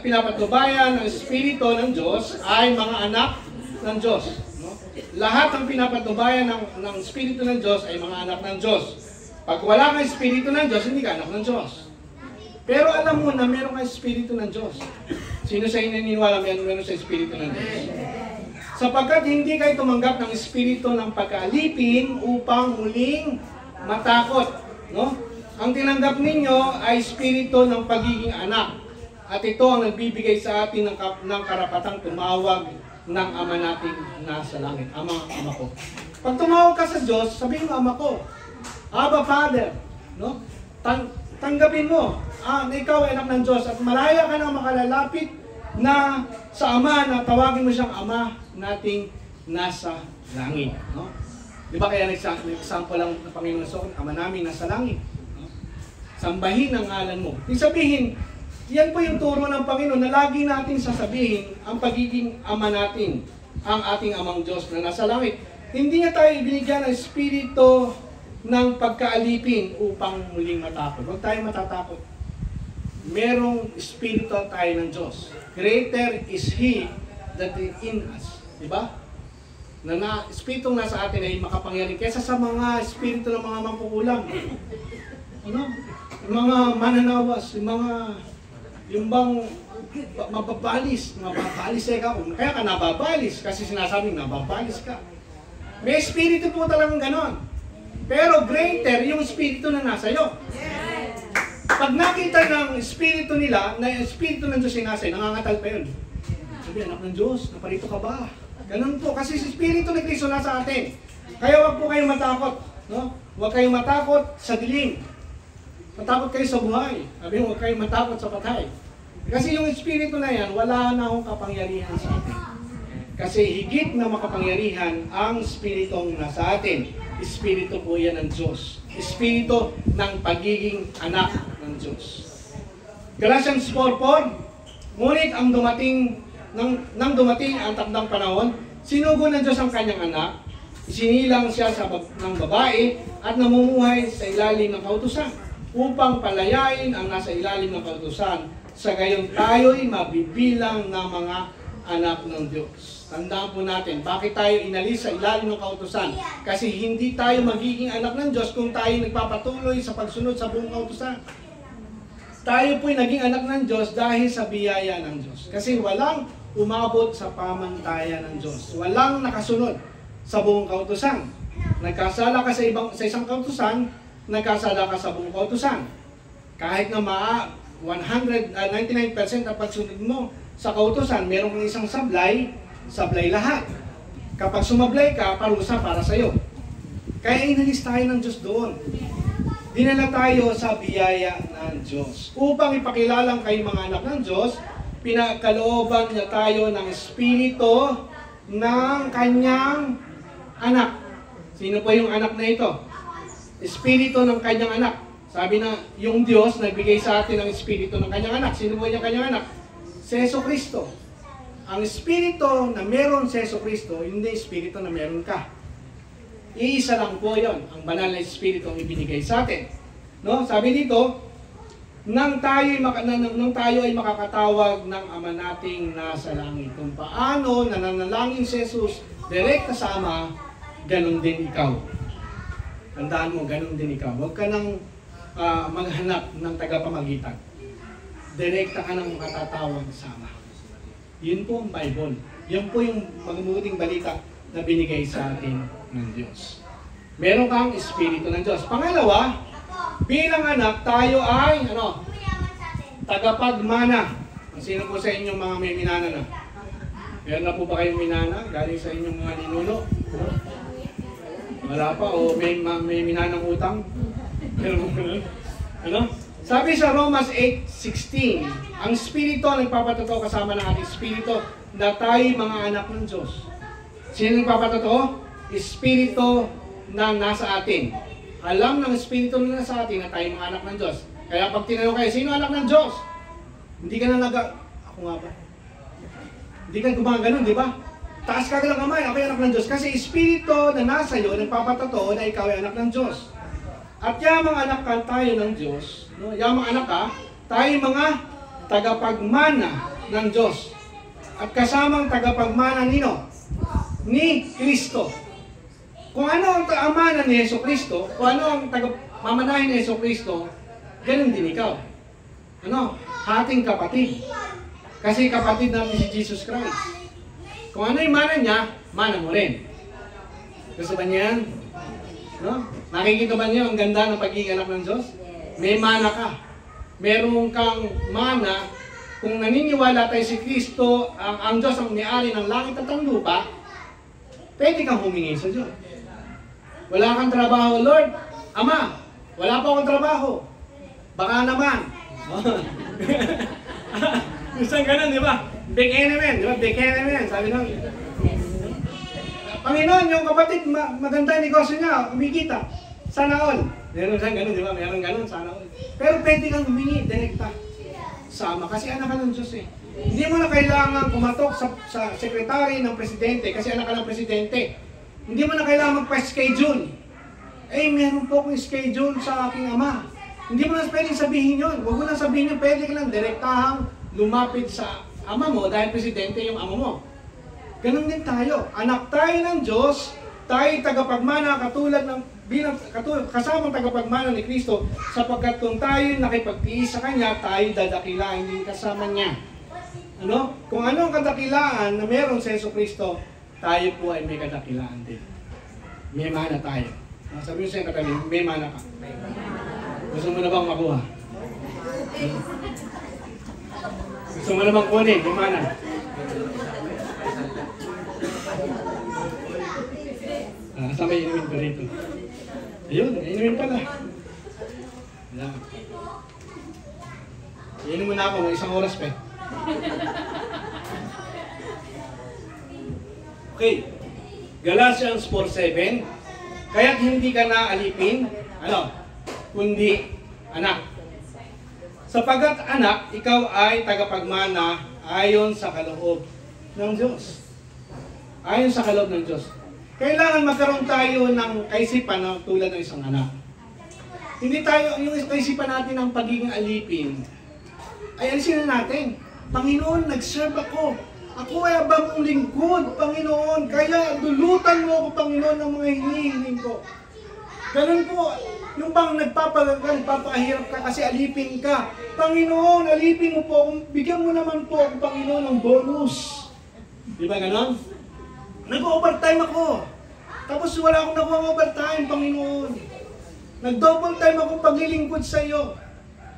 pinapatubayan ng espiritu ng Diyos ay mga anak ng Diyos. No? Lahat ng pinapatubayan ng espiritu ng Diyos ay mga anak ng Diyos. Pag wala kang espiritu ng Diyos, hindi ka anak ng Diyos. Pero alam mo na meron kang espiritu ng Diyos. Sino sa inyo naniniwala meron sa espiritu ng Diyos? Sapagkat hindi kayo tumanggap ng espiritu ng pagkaalipin upang muling matakot. No? Ang tinanggap ninyo ay espiritu ng pagiging anak. At ito ang nagbibigay sa atin ng karapatang tumawag ng Ama natin nasa langit. Ama ko. Pag tumawag ka sa Diyos, sabihin mo, Ama ko. Abba, Father. No? Tanggapin mo na ikaw ay anak ng Diyos at malaya ka na makalalapit na sa Ama na tawagin mo siyang Ama nating nasa langit. No? Di ba kaya nag-example lang ng Panginoon sa Ama namin nasa langit. No? Sambahin ang ngalan mo. Ibig sabihin, yan po yung turo ng Panginoon na lagi natin sasabihin ang pagiging Ama natin, ang ating Amang Diyos na nasa langit. Hindi niya tayo binigyan ng espiritu ng pagkaalipin upang muling matakot. Huwag tayo matatakot. Merong espiritu tayo ng Diyos. Greater is He that is in us. Diba? Na espiritong nasa atin ay makapangyarihan kaysa sa mga espiritu ng mga mangkukulam. Ano? Yung mga mananawas, yung bang mababalis ka. Kaya ka nababalis kasi sinasabing nababalis ka. May espiritu po talagang ganon. Pero greater yung espiritu na nasa iyo. Pag nakita ng espiritu nila, na yung espiritu ng Diyos yung nasa iyo, nangangatal pa yun. Sabi, anak ng Diyos, naparito ka ba? Ganun po, kasi si espiritu ni Kristo nasa atin. Kaya wag po kayong matakot. No? Huwag kayong matakot sa dilim. Matakot kayo sa buhay. Sabi mo, huwag kayong matakot sa patay. Kasi yung espiritu na yan, wala na akong kapangyarihan sa atin. Kasi higit na makapangyarihan ang espiritong nasa atin. Espiritu po yan ng Diyos. Espiritu ng pagiging anak ng Diyos. Galatians 4:4, ngunit ang nang dumating ang takdang panahon, sinugo ng Diyos ang kanyang anak, isinilang siya ng babae at namumuhay sa ilalim ng kautusan upang palayain ang nasa ilalim ng kautusan. Sa gayon tayo'y mabibilang na mga anak ng Diyos. Tandaan po natin, bakit tayo inalis sa ilalim ng kautusan? Kasi hindi tayo magiging anak ng Diyos kung tayo nagpapatuloy sa pagsunod sa buong kautusan. Tayo po'y naging anak ng Diyos dahil sa biyaya ng Diyos. Kasi walang umabot sa pamantayan ng Diyos. Walang nakasunod sa buong kautusan. Nagkasala ka sa isang kautusan, nagkasala ka sa buong kautusan. Kahit na 99% ang pagsunod mo sa kautusan, meron kang isang sablay lahat. Kapag sumablay ka, parusa para sa'yo. Kaya inalis tayo ng Diyos doon. Dinala tayo sa biyaya ng Diyos. Upang ipakilalang kayo mga anak ng Diyos, pinakalooban niya tayo ng espiritu ng kanyang anak. Sino po yung anak na ito? Espiritu ng kanyang anak. Sabi na, yung Diyos nagbigay sa atin ng espiritu ng kanyang anak. Sino po yung kanyang anak? Si Jesucristo. Ang espiritu na meron si Jesucristo, hindi espiritu na meron ka. Iisa lang po yon, ang banal na espiritu ang ibinigay sa atin. No? Sabi dito, nang tayo ay makakatawag ng Ama nating nasa langit. Kung paano nananalangin si Jesus direkta sa Ama, ganun din ikaw. Tandaan mo, ganun din ikaw. Huwag ka nang maghanap ng tagapamagitan. Direkta ka nang makatatawag sa Ama. Yun po ang Bible. Yun po yung magbuting balita na binigay sa atin ng Diyos. Meron kang espiritu ng Diyos. Pangalawa, bilang anak, tayo ay tagapagmana. Sino po sa inyong mga may minana na? Meron na po ba kayong minana? Galing sa inyong mga ninuno? Wala pa? O may minanang utang? Ano? Sabi sa Romans 8:16, ang Espiritu ang nagpapatotoo kasama ng ating Espiritu na tayo mga anak ng Diyos. Sino nagpapatotoo? Espiritu na nasa atin. Alam ng Espiritu na nasa atin na tayo mga anak ng Diyos. Kaya pag tinanong kayo, sino anak ng Diyos? Hindi ka na ako nga ba? Hindi ka gumaganon, di ba? Taas ka lang kamay, ako yung anak ng Diyos. Kasi Espiritu na nasa iyo, nagpapatotoo na ikaw ay anak ng Diyos. At yamang anak ka tayo ng Diyos, no? Yamang anak ka, tayo mga tagapagmana ng Diyos. At kasamang tagapagmana nino? Ni Kristo. Kung ano ang amana ni Jesucristo, kung ano ang mamanahin ni Jesucristo, ganun din ikaw. Ano? Hating kapatid. Kasi kapatid natin si Jesus Christ. Kung ano yung mana niya, mana mo rin. Gusto ba niya yan? No? Nakikita ba niyo ang ganda ng pagiging anak ng Diyos? May mana ka. Meron kang mana. Kung naniniwala tayo si Kristo, ang Diyos ang may-ari ng langit at ang lupa, pwede kang humingi sa Diyos. Wala kang trabaho, Lord. Ama, wala pa akong trabaho. Baka naman. Isang ganun, di ba? Big enemy, di ba? Big enemy. Sabi nung, Panginoon, yung kapatid, maganda yung negosyo niya, kumikita. Sana all. Meron siyang ganun, di ba? Meron ganun, sana all. Pero pwede kang humingi, direkta. Sama, kasi anak ka ng Diyos eh. Hindi mo na kailangan kumatok sa sekretary ng presidente, kasi anak ka ng presidente. Hindi mo na kailangan magpa-schedule. Eh, meron po akong schedule sa aking ama. Hindi mo na pwedeng sabihin yun. Huwag mo na sabihin yun, pwede ka lang direktahang lumapit sa ama mo dahil presidente yung ama mo. Ganun din tayo. Anak tayo ng Diyos, tayo tagapagmana kasamang tagapagmana ni Kristo, sapagkat kung tayo nakipagtiis sa Kanya, tayo dadakilain din kasama Niya. Ano? Kung ano ang kadakilaan na meron sa Jesucristo, tayo po ay may kadakilaan din. May mana tayo. Sabi mo sa'yo katabi, may mana ka. Gusto mo na bang makuha? Gusto mo na bang kunin? May mana. Saan may inumin ko rito? Ayun, inumin pala. Yan. Iinom muna ako, may 1 oras pa eh. Okay. Galatians 4:7. Kaya't hindi ka na alipin, kundi anak. Sapagat anak, ikaw ay tagapagmana ayon sa kaloob ng Diyos. Ayon sa kaloob ng Diyos. Kailangan magkaroon tayo ng kaisipan na tulad ng isang anak. Hindi tayo, yung kaisipan natin ng pagiging alipin, ay alisin na natin. Panginoon, nag-serve ako. Ako ay abang mong lingkod, Panginoon. Kaya dulutan mo ako, Panginoon, ng mga hinihiling ko. Ganun po, yung bang nagpapahirap ka kasi alipin ka. Panginoon, alipin mo po ako. Bigyan mo naman po ako, Panginoon, ng bonus. Di ba ganun? Nag-overtime ako. Tapos wala akong nakuha overtime, Panginoon. Nag-double time akong paglilingkod sa iyo.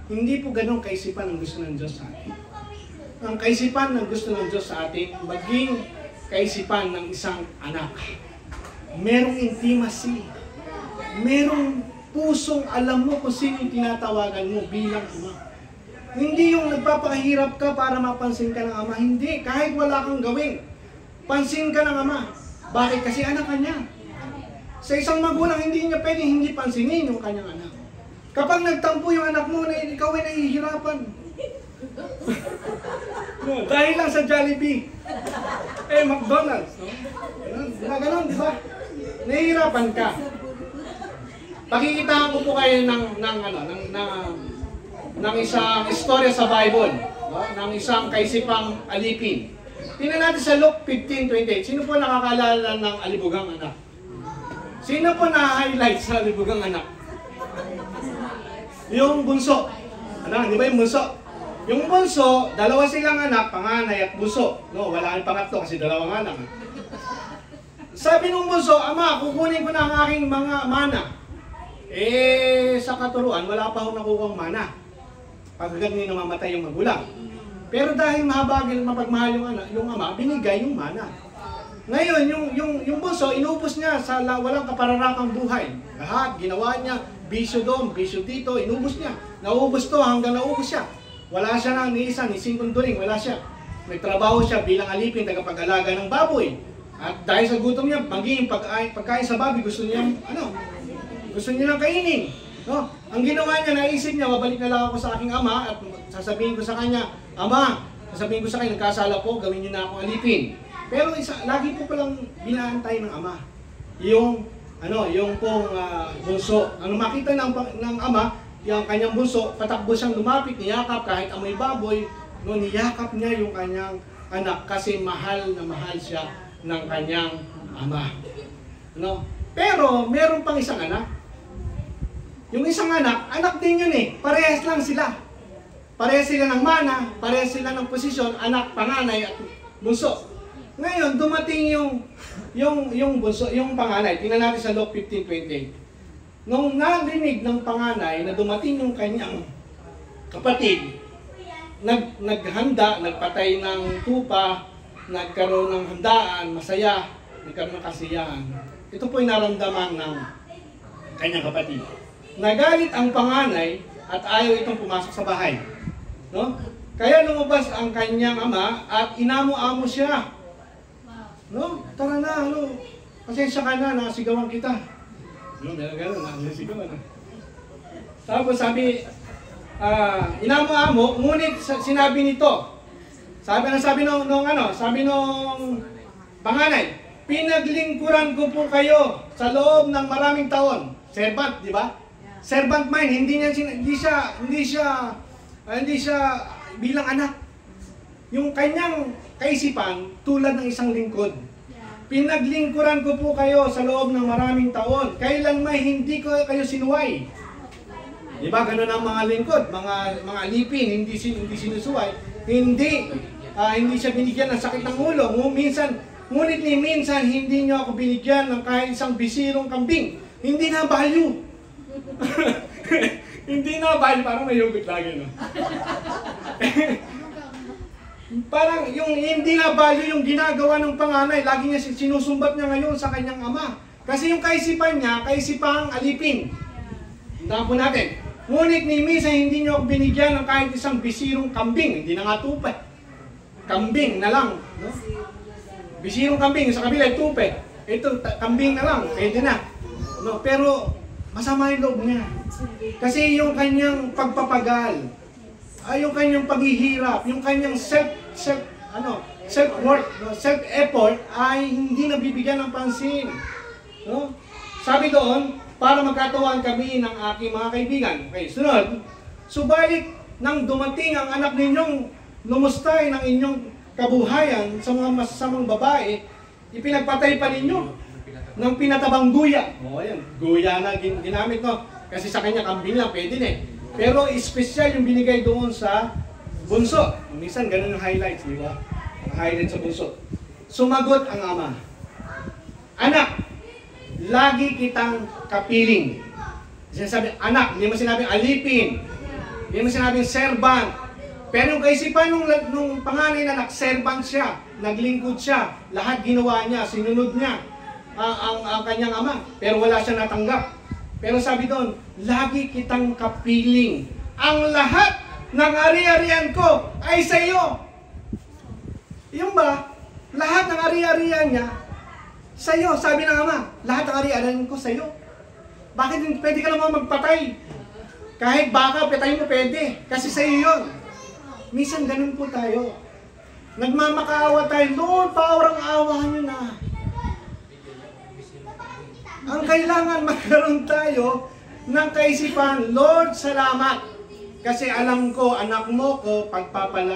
Hindi po ganun kaisipan ang gusto ng Diyos sa atin. Ang kaisipan ng gusto ng Diyos sa atin, maging kaisipan ng isang anak. Merong intimacy. Merong pusong alam mo kung sino yung tinatawagan mo bilang ama. Hindi yung nagpapahirap ka para mapansin ka ng ama. Hindi. Kahit wala kang gawin, pansin ka ng ama. Bakit? Kasi anak ka niya. Sa isang magulang, hindi niya pwedeng hindi pansinin yung kanyang anak. Kapag nagtampo yung anak mo, ikaw ay nahihirapan. No, dahil lang sa Jollibee. McDonald's. No? Ganun, di ba? Nahihirapan ka. Pakikitaan ko po kayo ng isang istorya sa Bible. No? Ng isang kaisipang alipin. Tingnan natin sa Luke 15:28. Sino po nakakaalala ng alibugang anak? Sino po na-highlight sa alibugang anak? Yung bunso. Di ba yung bunso? Yung bunso, dalawa silang anak, panganay at bunso. No, wala kang pangatlo kasi dalawang anak. Sabi nung bunso, ama, kukunin ko na ang aking mga mana. Sa katuruan, wala pa akong nakukuha mana. Pagkat ni namamatay yung magulang. Pero dahil mapagmahal yung ama, binigay yung mana. Ngayon, yung bunso, inubos niya sa walang kapararakang buhay. Lahat, ginawa niya, bisyo doon, bisyo dito, inubos niya. Naubos to hanggang naubos siya. Wala siya nang ni isa, ni singkunduring, wala siya. Nagtrabaho siya bilang alipin, tagapag-alaga ng baboy. At dahil sa gutom niya, maging pagkain sa baboy, gusto niya nang kainin. No? Ang ginawa niya, naisip niya, babalik na lang ako sa aking ama at sasabihin ko sa kanya, Ama, sasabihin ko sa kanya, nagkasala po, gawin niyo na akong alipin. Pero lagi po palang binaantay ng ama. Yung pong bunso. Ang makita ng ama, yung kanyang bunso, patakbo siyang lumapit, niyakap kahit amoy baboy, no, niyakap niya yung kanyang anak kasi mahal na mahal siya ng kanyang ama. No? Pero meron pang isang anak. Yung isang anak din yun eh. Parehas lang sila. Parehas sila ng mana, parehas sila ng posisyon, anak, panganay at bunso. Ngayon, dumating yung bunso, yung panganay. Tingnan natin sa Luke 15:28. Nung narinig ng panganay na dumating yung kanyang kapatid, naghanda, nagpatay ng tupa, nagkaroon ng handaan, masaya, nagkaroon ng kasiyahan. Ito po yung naramdaman ng kanyang kapatid. Nagalit ang panganay at ayaw itong pumasok sa bahay. No? Kaya lumabas ang kanyang ama at inamo-amo siya. No? Tara na, pasensya ka na, nakasigawan kita. No, meron gano'n, nakasigawan na. Tapos sabi, inamo-amo, ngunit sinabi nito, sabi nung panganay, pinaglingkuran ko po kayo sa loob ng maraming taon. Servant, di ba? Servant mind, hindi siya bilang anak. Yung kanyang kaisipan, tulad ng isang lingkod. Pinaglingkuran ko po kayo sa loob ng maraming taon. Kailan may hindi ko kayo sinuway. Di ba? Ganun ang mga lingkod, mga alipin, hindi sinusuway. Hindi siya binigyan ng sakit ng ulo. Ngunit minsan hindi niyo ako binigyan ng kahit isang bisirong kambing. Hindi na value. Hindi na value. Parang may hugot lagi, no? Parang yung hindi na value yung ginagawa ng panganay. Lagi niya sinusumbat niya ngayon sa kanyang ama. Kasi yung kaisipan niya, kaisipang alipin. Tandaan po natin. Ngunit ni minsan hindi niyo ako binigyan ng kahit isang bisirong kambing. Hindi na nga tupe. Kambing na lang. No? Bisirong kambing, sa kabila ay tupe. Ito, kambing na lang, pwede na. No? Pero masama yung loob niya. Kasi yung kanyang pagpapagal, yung kanyang paghihirap, yung kanyang self-worth, self-effort ay hindi nabibigyan ng pansin. No? Sabi doon, para magkatuwaan kami ng aking mga kaibigan. Okay, sunod. Subalit, nang dumating ang anak ninyong lumustay ng inyong kabuhayan sa mga masasamang babae, ipinagpatay pa ninyo ng pinatabang guya. O, ayan, guya na ginamit, no? Kasi sa kanya kambing lang, pwede na eh. Pero espesyal yung binigay doon sa bunso. Minsan, ganun yung highlights, di ba? Ang highlights sa bunso. Sumagot ang ama, anak, lagi kitang kapiling. Sinasabi, anak, hindi mo sinabing alipin. Hindi mo sinabing servant. Pero yung kaisipan nung panganay na servant siya, naglingkod siya, lahat ginawa niya, sinunod niya ang kanyang ama. Pero wala siya natanggap. Pero sabi doon, lagi kitang kapiling. Ang lahat ng ari-arian ko ay sa iyo. Yung ba, lahat ng ari-arian niya, sa iyo, sabi ng ama, lahat ng ari-arian ko sa iyo. Bakit pwede ka naman magpatay? Kahit baka, patayin mo pwede. Kasi sa iyo yun. Minsan ganun po tayo. Nagmamakaawa tayo, Lord, paurang awa nyo na. Ang kailangan magkaroon tayo ng kaisipan, Lord, salamat. Kasi alam ko, anak mo ko,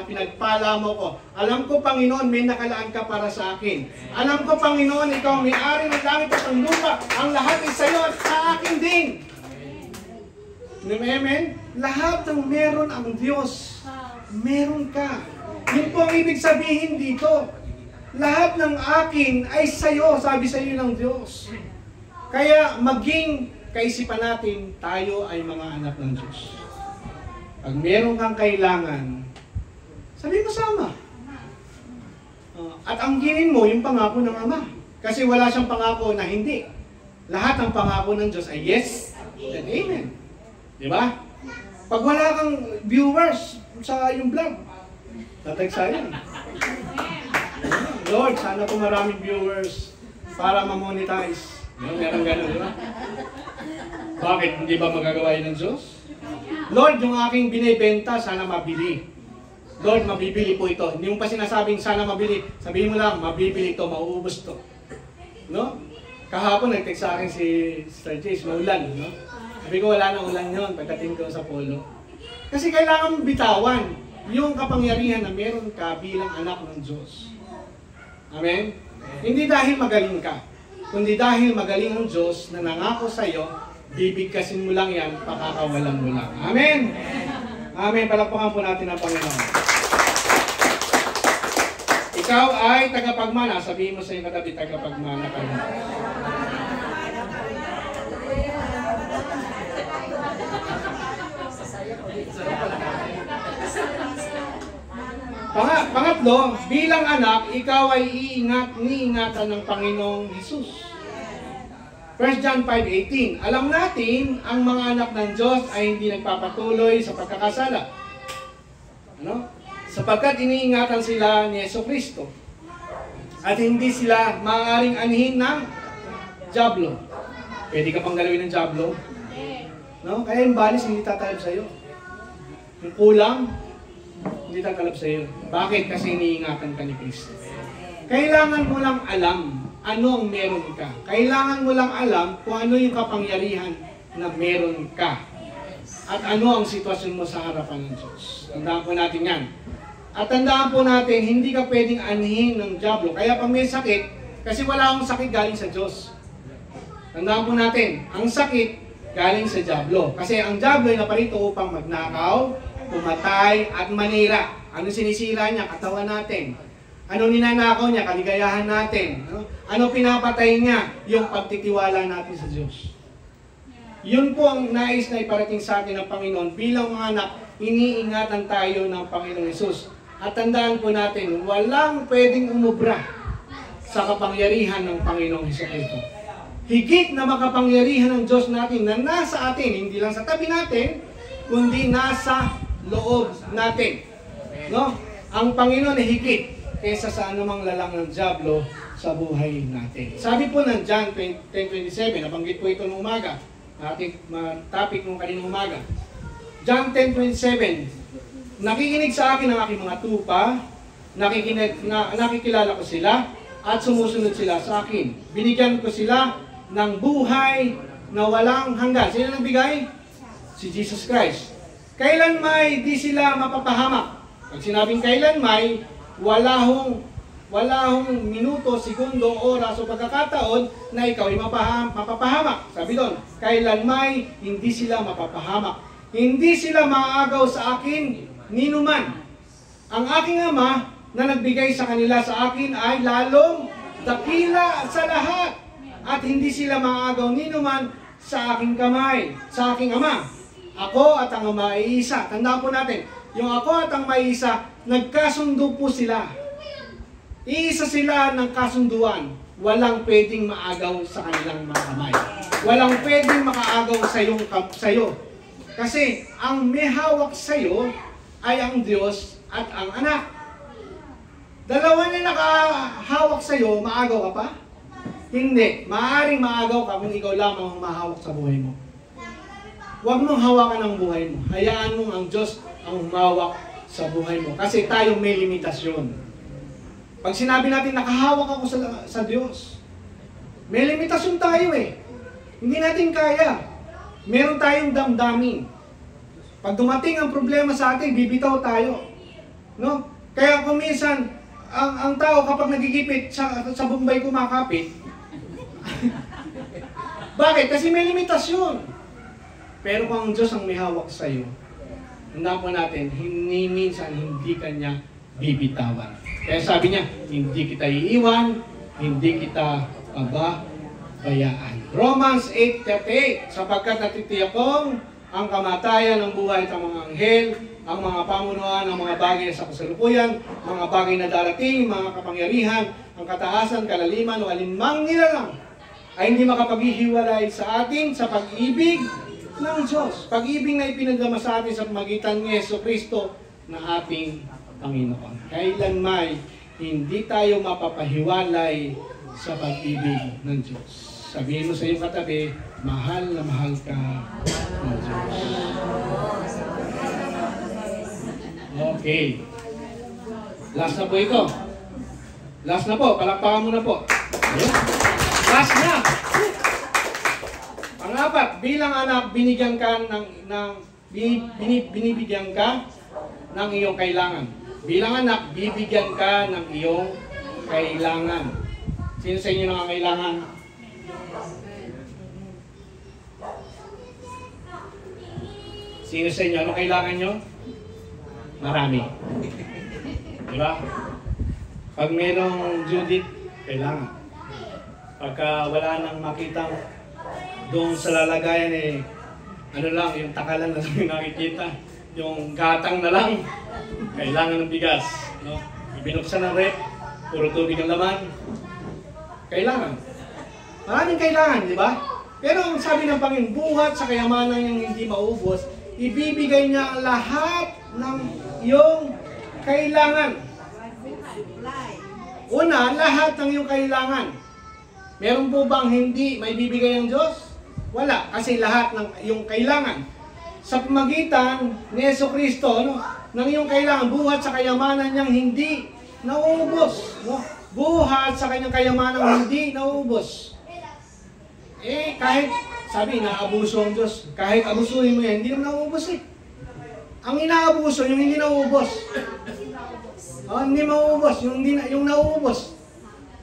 pinagpala mo ko. Alam ko, Panginoon, may nakalaan ka para sa akin. Alam ko, Panginoon, ikaw may-ari ng langit at ng lupa. Ang lahat ay sa iyo at sa akin din. Amen? Lahat ng meron ang Diyos, meron ka. Yun po ang ibig sabihin dito. Lahat ng akin ay sa iyo, sabi sa iyo ng Diyos. Kaya maging kaisipan natin, tayo ay mga anak ng Diyos. Pag meron kang kailangan, sabi mo sama. At angginin mo yung pangako ng Ama. Kasi wala siyang pangako na hindi. Lahat ng pangako ng Diyos ay yes and amen. Di ba? Pag wala kang viewers sa yung vlog, tatag sa'yo. Lord, sana po maraming viewers para ma-monetize. Meron gano'n, di ba? Bakit? Hindi ba magagawa yun ng Diyos? Lord, yung aking binibenta, sana mabili. Lord, mabibili po ito. Hindi mo pa sinasabing sana mabili. Sabihin mo lang, mabibili ito, mauubos to. No? Kahapon, nag-text sa akin si Sir Chase, maulan. No? Sabi ko, wala na ulan yun pagdating ko sa polo. Kasi kailangan bitawan yung kapangyarihan na meron ka bilang anak ng Diyos. Amen? Hindi dahil magaling ka, kundi dahil magaling ang Diyos na nangako sa iyo, bibigkasin mo lang yan, pakakawalan mo lang. Amen? Amen. Palakpakan po natin ang Panginoon. Ikaw ay tagapagmana. Sabihin mo sa iyong katabi, tagapagmana ka. Pangatlo, bilang anak, ikaw ay iingatan ng Panginoong Hesus. 1 John 5:18. Alam natin, ang mga anak ng Diyos ay hindi nagpapatuloy sa pagkakasala. Ano? Sapagkat iniingatan sila ni Jesucristo. At hindi sila maaaring anhin ng dyablo. Pwede ka pang galawin ng dyablo? No? Kaya yung balis hindi tatalab sa'yo. Yung kulang, hindi tatalab sa'yo. Bakit? Kasi iniingatan ka ni Kristo. Kailangan mo lang alam ano ang meron ka. Kailangan mo lang alam kung ano yung kapangyarihan na meron ka. At ano ang sitwasyon mo sa harapan ng Diyos. Tandaan po natin yan. At tandaan po natin, hindi ka pwedeng anhin ng dyablo. Kaya pag may sakit, kasi wala akong sakit galing sa Diyos. Tandaan po natin, ang sakit galing sa dyablo. Kasi ang dyablo ay naparito upang magnakaw, pumatay, at manira. Ano sinisira niya? Katawan natin. Ano ninanakaw niya? Kaligayahan natin. Ano pinapatay niya? Yung pagtitiwala natin sa Diyos. Yun po ang nais na iparating sa atin ng Panginoon. Bilang mga anak, iniingatan tayo ng Panginoong Hesus. At tandaan po natin, walang pwedeng umubra sa kapangyarihan ng Panginoong Hesus. Higit na makapangyarihan ng Diyos natin na nasa atin, hindi lang sa tabi natin, kundi nasa loob natin. No? Ang Panginoon ay higit kaysa sa anumang lalang ng dyablo sa buhay natin. Sabi po ng John 10:27, nabanggit po ito ng umaga, ating topic nung kaninang umaga. John 10:27, nakikinig sa akin ang aking mga tupa, nakikilala ko sila, at sumusunod sila sa akin. Binigyan ko sila ng buhay na walang hanggan. Sino nagbigay? Si Jesus Christ. Kailan may di sila mapapahamak. Pag sinabing kailan may, wala hong minuto, segundo, oras o pagkakataon na ikaw ay mapapahamak. Sabi doon, kailan may hindi sila mapapahamak. Hindi sila maaagaw sa akin ninuman. Ang aking Ama na nagbigay sa kanila sa akin ay lalong dakila sa lahat. At hindi sila maaagaw ninuman sa aking kamay, sa aking Ama. Ako at ang Ama ay isa. Tandaan po natin, yung ako at ang Ama ay isa, nagkasundo po sila. Iisa sila ng kasunduan. Walang pwedeng maagaw sa kanilang mga kamay. Walang pwedeng makaagaw sa iyo. Kasi ang may hawak sa iyo ay ang Diyos at ang Anak. Dalawa na nakahawak sa iyo, maagaw ka pa? Hindi. Maaaring maagaw ka kung ikaw lamang ang mahawak sa buhay mo. Huwag mong hawakan ang buhay mo. Hayaan mong ang Diyos ang humawak sa buhay mo. Kasi tayo may limitasyon. Pag sinabi natin nakahawak ako sa Diyos, may limitasyon tayo eh. Hindi natin kaya. Meron tayong damdamin. Pag dumating ang problema sa atin, bibitaw tayo. No? Kaya kung minsan, ang tao kapag nagigipit sa Bombay kumakapit, bakit? Kasi may limitasyon. Pero kung ang Diyos ang may hawak sa iyo, tandaan po natin, minsan hindi Kanya bibitawan. Kaya sabi niya, hindi kita iiwan, hindi kita pababayaan. Romans 8:38, sapagkat natitiyak kong ang kamatayan ng buhay ng mga anghel, ang mga pamunuan ng mga bagay sa kasalukuyan, mga bagay na darating, mga kapangyarihan, ang kataasan, kalaliman o alinmang nilalang ay hindi makapaghihiwalay sa atin sa pag-ibig ng Diyos. Pag-ibig na ipinagdama sa atin sa pamagitan ni Jesucristo na ating Panginoon. Kailan may hindi tayo mapapahiwalay sa pag-ibig ng Diyos. Sabihin mo sa iyong katabi, mahal na mahal ka ng Diyos. Okay. Last na po ito. Last na po. Palakpakan mo na po. Last na. Pang-apat, bilang anak, binibigyan ka ng iyong kailangan. Bilang anak, bibigyan ka ng iyong kailangan. Sino sa inyo nangangailangan? Sino sa inyo? Ano kailangan nyo? Marami. Diba? Pag mayroong Judith, kailangan. Pagka wala nang makitang doon sa lalagayan ano lang, yung takalan na lang yung nakikita. Yung gatang na lang, kailangan ng bigas. No? Ibinuksan ng rep, puro tubig ang laman. Kailangan. Maraming kailangan, di ba? Pero ang sabi ng Panginoon, buhat sa kayamanan niyang hindi maubos, ibibigay niya ang lahat ng iyong kailangan. Una, lahat ng iyong kailangan. Meron po bang hindi may bibigay ng Diyos? Wala, kasi lahat ng iyong kailangan. Sa pamagitan ni Jesucristo, ng iyong kailangan, buhat sa kayamanan niyang hindi nauubos. No? Buhat sa kanyang kayamanan hindi nauubos. Kahit, sabi, inaabuso ang Diyos. Kahit abusuhin mo yan, hindi naman nauubos eh. Ang inaabuso, yung hindi nauubos. Hindi mauubos, yung nauubos.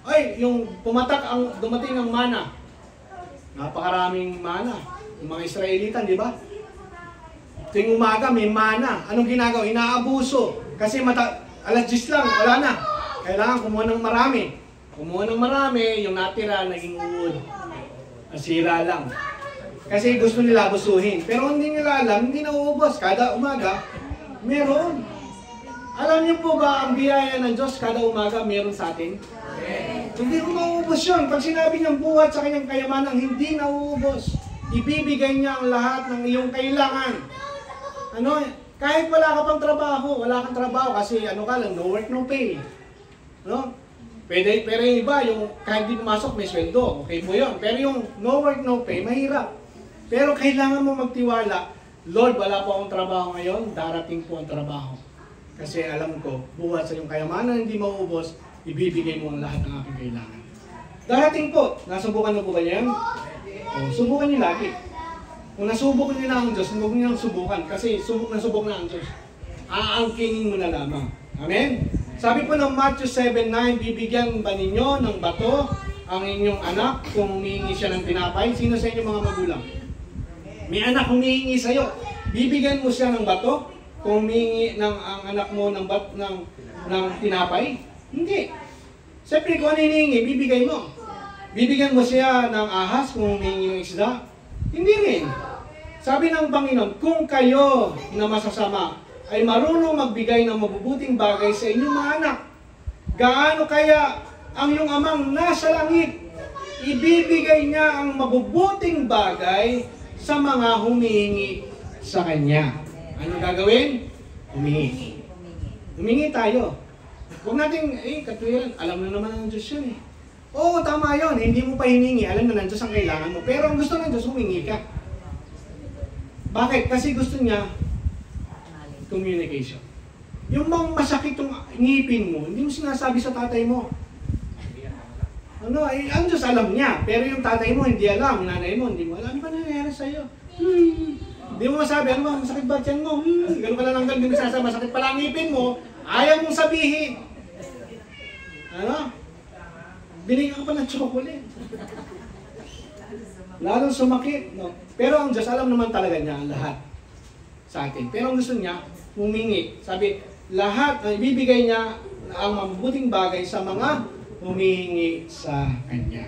Ay, yung dumating ang mana. Napakaraming mana. Yung mga Israelitan, di ba? Tuwing umaga, may mana. Anong ginagawa? Inaabuso. Kasi alas 10 lang, wala na. Kailangan kumuha ng marami. Kumuha ng marami, yung natira, naging uod. Nasira lang. Kasi gusto nila abusuhin. Pero hindi nila alam, hindi nauubos. Kada umaga, meron. Alam niyo po ba ang biyaya ng Diyos kada umaga meron sa atin? Hindi ko mauubos yun. Pag sinabi niyang buhat sa kanyang kayamanan, hindi nauubos. Ibibigay niya ang lahat ng iyong kailangan. Kahit wala ka pang trabaho, wala kang trabaho kasi ano ka lang, no work, no pay. No? Pwede, pero yung iba, yung kahit di pumasok, may sweldo. Okay po yun. Pero yung no work, no pay, mahirap. Pero kailangan mo magtiwala, Lord, wala po akong trabaho ngayon, darating po ang trabaho. Kasi alam ko, buhat sa iyong kayamanan, hindi mauubos, ibibigay mo ang lahat ng aking kailangan. Darating po, nasubukan mo po ba yan? Subukan niyo lagi. Kung nasubok niyo na ang Diyos, huwag niyo nang subukan kasi subok na ang Diyos. Aangkinin mo na lamang. Amen? Sabi po ng Matthew 7:9, bibigyan ba ninyo ng bato ang inyong anak kung humihingi siya ng tinapay? Sino sa inyong mga magulang? May anak humihingi sa iyo. Bibigyan mo siya ng bato kung humihingi ang anak mo ng tinapay? Hindi. Siyempre kung ano hinihingi, bibigay mo. Bibigyan mo siya ng ahas kung humihingi ng isda? Hindi rin. Sabi ng Panginoon, kung kayo na masasama ay marunong magbigay ng mabubuting bagay sa inyong mga anak, gaano kaya ang iyong amang nasa langit, ibibigay niya ang mabubuting bagay sa mga humihingi sa Kanya. Ano gagawin? Humingi. Humingi tayo. Huwag natin, katwiran, alam na naman ng Diyos yun eh. Oo, tama yun. Hindi mo pa hiningi. Alam na ng Diyos ang kailangan mo. Pero ang gusto ng Diyos, humingi ka. Bakit? Kasi gusto niya communication. Yung mga masakit yung ngipin mo, hindi mo sinasabi sa tatay mo. Ang Diyos alam niya. Pero yung tatay mo, hindi alam. Nanay mo, hindi mo alam. Ano ba nangyayari sa'yo? Hindi mo masabi, ano ba, masakit ba tiyan mo? Ganun ka lang, hindi mo sinasabi, masakit pala ang ngipin mo. Ayaw mong sabihin. Binigyan ka pa ng chocolate. Lalong sumakit, no? Pero ang Diyos, alam naman talaga niya ang lahat sa atin. Pero ang gusto niya, humingi. Sabi, lahat, ibibigay niya ang mabubuting bagay sa mga humihingi sa Kanya.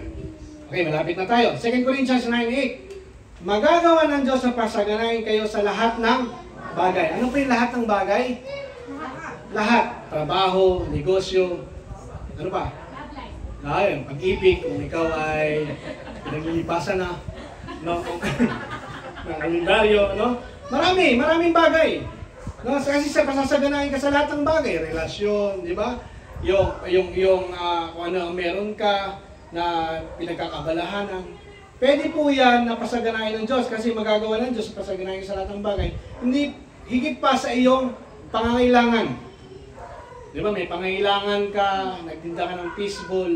Okay, malapit na tayo. 2 Corinthians 9:8. Magagawa ng Diyos na pasaganahin kayo sa lahat ng bagay. Ano pa yung lahat ng bagay? Lahat. Trabaho, negosyo, ano pa? Ayun, pag-ibig, kung ikaw ay pinaglilipasan na, no? ng kalendaryo, no? Maraming bagay. No? Kasi sa pasasaganahin ka sa lahat ng bagay, relasyon, di ba? Kung ano ang meron ka na pinagkakabalahanan. Pwede po yan na pasaganahin ng Diyos kasi magagawa ng Diyos pasaganahin sa lahat ng bagay. Hindi, higit pa sa iyong pangangailangan. Di ba, may pangailangan ka, nagtinda ka ng fishball,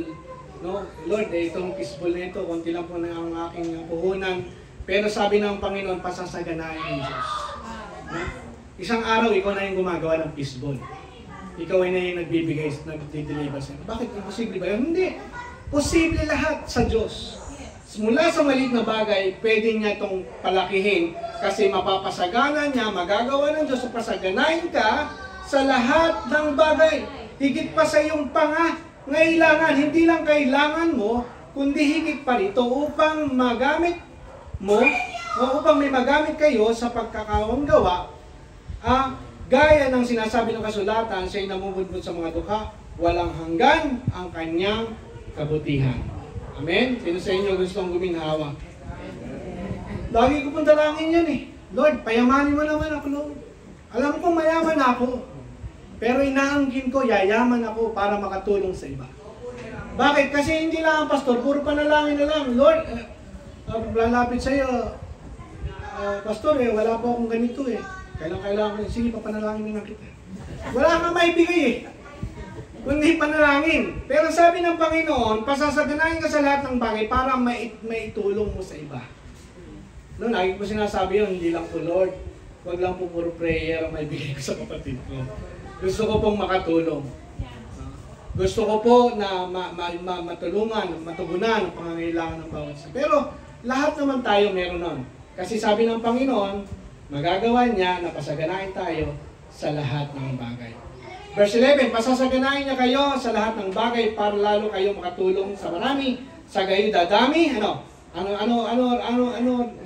no? Lord, itong fishball na ito, konti lang po na ang aking puhunan. Pero sabi ng Panginoon, pasasaganahin ng Diyos. No? Isang araw, ikaw na yung gumagawa ng fishball. Ikaw ay na yung nagbibigay, nagdi-deliver sa'yo. Bakit? Imposible ba yun? Hindi. Posible lahat sa Diyos. Mula sa maliit na bagay, pwede niya itong palakihin kasi mapapasagana niya, magagawa ng Diyos, pasaganahin ka sa lahat ng bagay. Higit pa sa iyong pangangailangan. Hindi lang kailangan mo, kundi higit pa rito upang magamit mo, o upang may magamit kayo sa pagkakawang gawa, gaya ng sinasabi ng kasulatan, siya'y namumudmod sa mga dukha, walang hanggan ang kanyang kabutihan. Amen? Sino sa inyo gustong guminhawa? Lagi ko pong dalangin yan eh. Lord, payamanin mo naman ako, Lord. Alam ko mayaman ako. Pero inaangkin ko, yayaman ako para makatulong sa iba. Bakit? Kasi hindi lang ang pastor, puro panalangin na lang. Lord, lalapit sa'yo, pastor wala po akong ganito eh. Kailangan ko, sige, papanalangin na lang kita. Wala kang maibigay eh. Kundi panalangin. Pero sabi ng Panginoon, pasasaganahin ka sa lahat ng bagay para maitulong mo sa iba. No, lagi ko sinasabi yun, hindi lang po Lord. Huwag lang po puro prayer ang maibigay ko sa kapatid ko. Gusto ko pong makatulong. Gusto ko po na matulungan, matugunan ang pangangailangan ng bawat isa. Pero lahat naman tayo meron nun. Kasi sabi ng Panginoon, magagawa niya na pasaganahin tayo sa lahat ng bagay. Verse 11, pasasaganahin niya kayo sa lahat ng bagay para lalo kayo makatulong sa marami. Sa gayo dadami,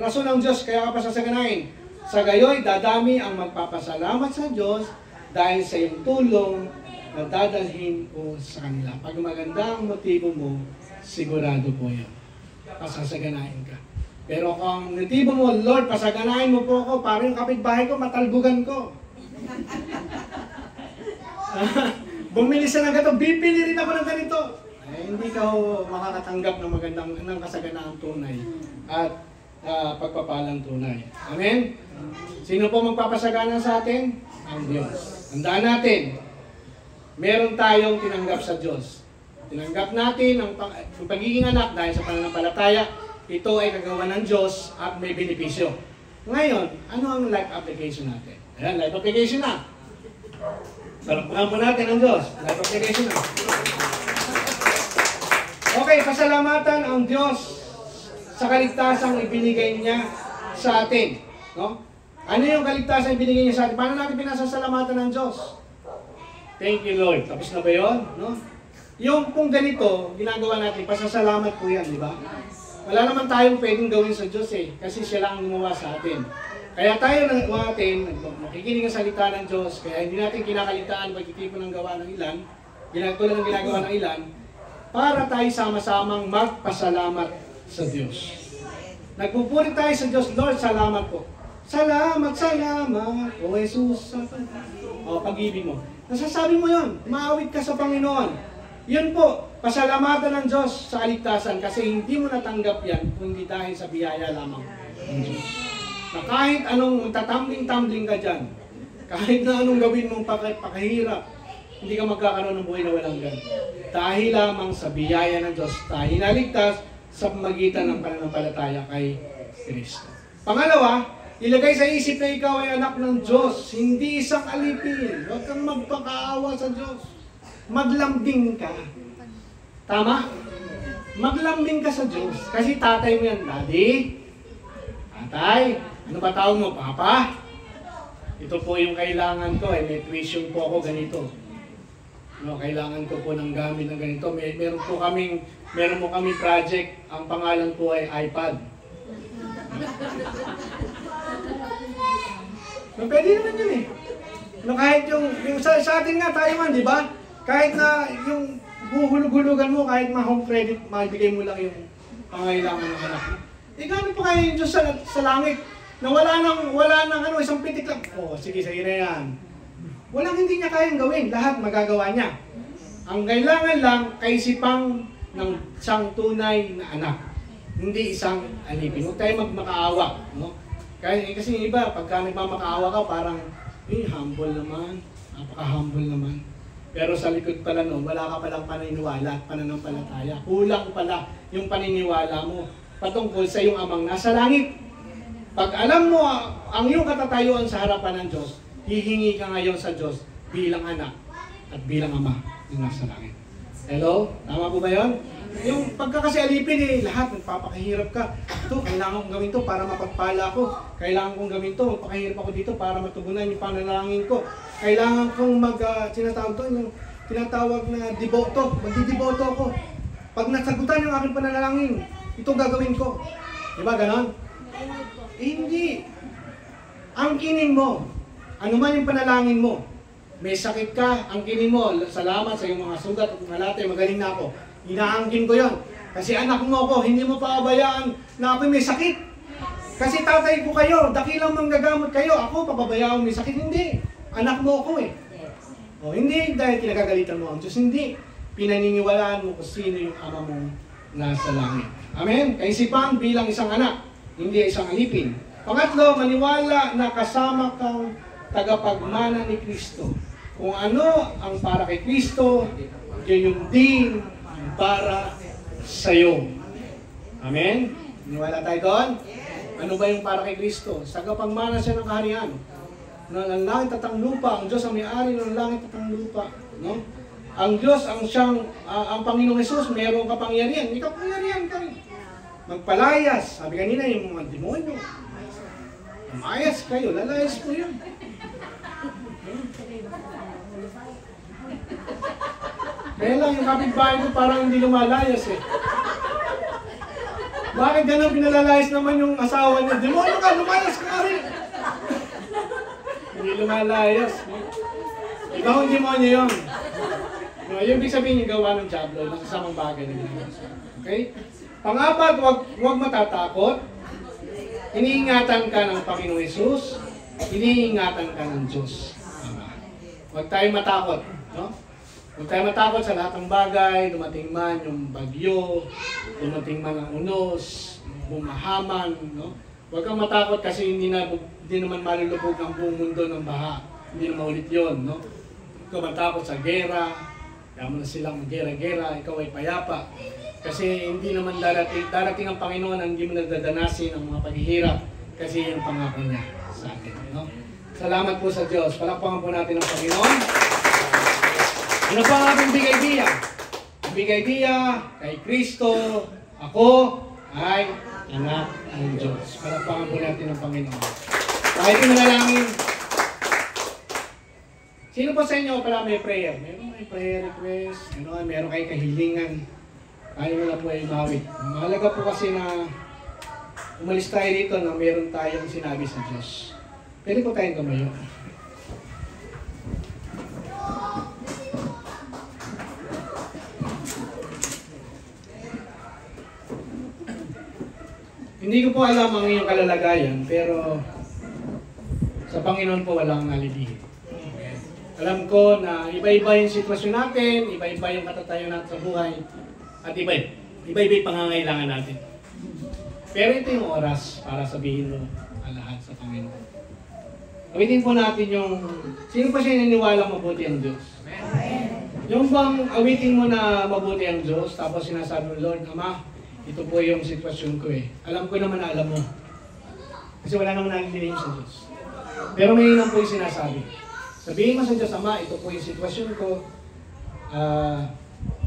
rason ng Diyos kaya ka pasasaganahin. Sa gayo'y dadami ang magpapasalamat sa Diyos dahil sa iyong tulong na dadalhin ko sa kanila. Pag maganda ang motibo mo, sigurado po yan. Pasasaganahin ka. Pero kung natibo mo, Lord, pasaganahin mo po ako, para yung kapitbahay ko, matalbugan ko. Bumili siya ng ganito, bibili rin ako ng ganito. Hindi ka makakatanggap ng magandang ng kasaganaang tunay at pagpapalang tunay. Amen? Sino po magpapasagana sa atin? Ang Diyos. Tandaan natin, meron tayong tinanggap sa Diyos. Tinanggap natin ang pagiging anak dahil sa pananampalataya. Ito ay kagawa ng Diyos at may benepisyo. Ngayon, ano ang life application natin? Ayan, life application na. Palakpakan po natin ang Diyos. Life application na. Okay, pasalamatan ang Diyos sa kaligtasang ibinigay niya sa atin. No? Ano yung kaligtasan ibinigay niya sa atin? Paano natin pinasasalamatan ng Diyos? Thank you, Lord. Tapos na ba yun? No? Yung kung ganito, ginagawa natin, pasasalamat po yan, di ba? Wala naman tayong pwedeng gawin sa Diyos eh, kasi siya lang ang gumawa sa atin. Kaya tayo makikinig ang salita ng Diyos, kaya hindi natin kinakalitaan pagtitipon ng gawa ng ilan, tulad ng ginagawa ng ilan, para tayo sama-samang magpasalamat sa Diyos. Nagpupuri tayo sa Diyos, Lord, salamat po. Salamat, salamat, O Jesus. O, pag-ibig mo. Nasasabi mo yun, maawit ka sa Panginoon. Yun po, pasalamatan ng Diyos sa kaligtasan kasi hindi mo natanggap yan kung hindi dahil sa biyaya lamang ng Diyos. Na kahit anong tatambling-tambling ka dyan, kahit na anong gawin mong pakahirap, hindi ka magkakaroon ng buhay na walang gan. Dahil lamang sa biyaya ng Diyos, tayo naligtas sa magitan ng pananampalataya kay Kristo. Pangalawa, ilagay sa isip na ikaw ay anak ng Diyos, hindi isang alipin. Huwag kang magpakaawa sa Diyos. Maglambing ka. Tama? Maglambing ka sa Diyos. Kasi tatay mo yan, Daddy. Tatay, ano ba tawag mo? Papa? Ito po yung kailangan ko. May tuition po ako ganito. No, kailangan ko po ng gamit ng ganito. Meron po kami project. Ang pangalan po ay iPad. No, pwede naman yun eh. No, kahit yung sa atin nga tayo man, di ba? Kahit na yung huhulog-hulugan mo, kahit ma-home credit, maibigay mo lang yung pangailangan ng anak mo. Eh, gano'n po kayo yung Diyos sa langit, na wala nang isang pitik lang. Oh, sige na yan. Walang hindi niya kayang gawin, lahat magagawa niya. Ang kailangan lang, kaisipang ng isang tunay na anak. Hindi isang alipin. Huwag tayo magmakaawa. No? Kasi yung iba, pagka nagmamakaawa ka, parang, humble naman. Napaka-humble naman. Pero sa likod pala no, wala ka palang paniniwala at pananampalataya. Kulang pala yung paniniwala mo patungkol sa iyong amang nasa langit. Pag alam mo ang iyong katatayuan sa harapan ng Diyos, hihingi ka ngayon sa Diyos bilang anak at bilang ama na nasa langit. Hello? Tama po ba yun? Yung pagkakasi alipin lahat nagpapakahirap ka. Ito, kailangan kong gawin to para mapagpala ko. Kailangan kong gawin to, magpakahirap ako dito para matugunan yung panalangin ko. Kailangan kong tinatawag na deboto. Magdidiboto ako. Pag nasagutan yung aking panalangin, ito gagawin ko. Diba ganon? Hindi. Angkinin mo. Ano man yung panalangin mo. May sakit ka, angkinin mo. Salamat sa iyong mga sugat at mga latay, magaling na ako. Inaangkin ko yon. Kasi anak mo ako, hindi mo pababayaan na ako may sakit. Kasi tatay ko kayo, dakilang manggagamot kayo. Ako, pababayaan may sakit. Hindi. Anak mo ako eh. O, hindi dahil kinagagalitan mo ang Diyos. Hindi. Pinaniniwalaan mo kung sino yung ama mo nasa langit. Amen? Kaisipan bilang isang anak, hindi isang alipin. Pangatlo, maniwala na kasama kang tagapagmana ni Kristo. Kung ano ang para kay Kristo, yun yung din para sa'yo. Amen? Maniwala tayo doon? Ano ba yung para kay Kristo? Sa tagapagmana siya ng kaharian. Ng langit at ang lupa, ang Diyos ang may-ari ng langit at ang lupa. No? Ang Diyos, ang Panginoong Jesus, mayroong kapangyarihan. May kapangyarihan ka rin. Magpalayas. Sabi kanina, yung mga demonyo. Umayas kayo, lalayas po yun. Kaya lang, yung kapitbahay ko parang hindi lumalayas eh. Bakit ganun pinalalayas naman yung asawa niya? Demonyo ka, lumayas ka rin. Hindi lumalayas. Ibang demonyo yun. No, yung ibig sabihin yung gawa ng diablo, nakasamang bagay na ginagawa. Okay? Pangapat, huwag matatakot. iniingatan ka ng Panginoong Hesus, iniingatan ka ng Diyos. Huwag tayong matakot, no? Huwag tayong matakot sa lahat ng bagay, dumating man yung bagyo, dumating man ang unos, bumahaman, no? Huwag kang matakot kasi hindi naman malulubog ang buong mundo ng baha. Hindi na maulit yun, no? Huwag kang matakot sa gera, kaya mo na silang gera-gera, ikaw ay payapa. Kasi hindi naman darating ang Panginoon ang hindi mo nagdadanasin ang mga paghihirap kasi yung pangako niya sa atin, no? Salamat po sa Diyos. Palakpakan po natin ang Panginoon. Ano pa ang ating big idea? Ang big idea kay Kristo, ako ay anak ng Diyos. Palakpakan po natin ang Panginoon. Kahit manalangin. Sino po sa inyo pala may prayer? May prayer request? Meron kayong kahilingan? Kaya mo na po ay mawit. Mahalaga po kasi na umalis tayo dito na meron tayong sinabi sa Diyos. Pwede po tayong tumayo. Hindi ko po alam ang iyong kalalagayan, pero sa Panginoon po walang nalibihin. Alam ko na iba-iba yung sitwasyon natin, iba-iba yung katatayo natin sa buhay, at iba-iba yung pangangailangan natin. Pero ito yung oras para sabihin mo ang lahat sa Panginoon. Awitin po natin yung, sino pa siya naniniwala mabuti ang Diyos? Yung bang awitin mo na mabuti ang Diyos, tapos sinasabi mo, Lord, Ama, ito po yung sitwasyon ko eh. Alam ko naman na alam mo. Kasi wala naman nalilihim sa Diyos. Pero may lang po yung sinasabi. Sabihin mo sa Diyos, Ama, ito po yung sitwasyon ko.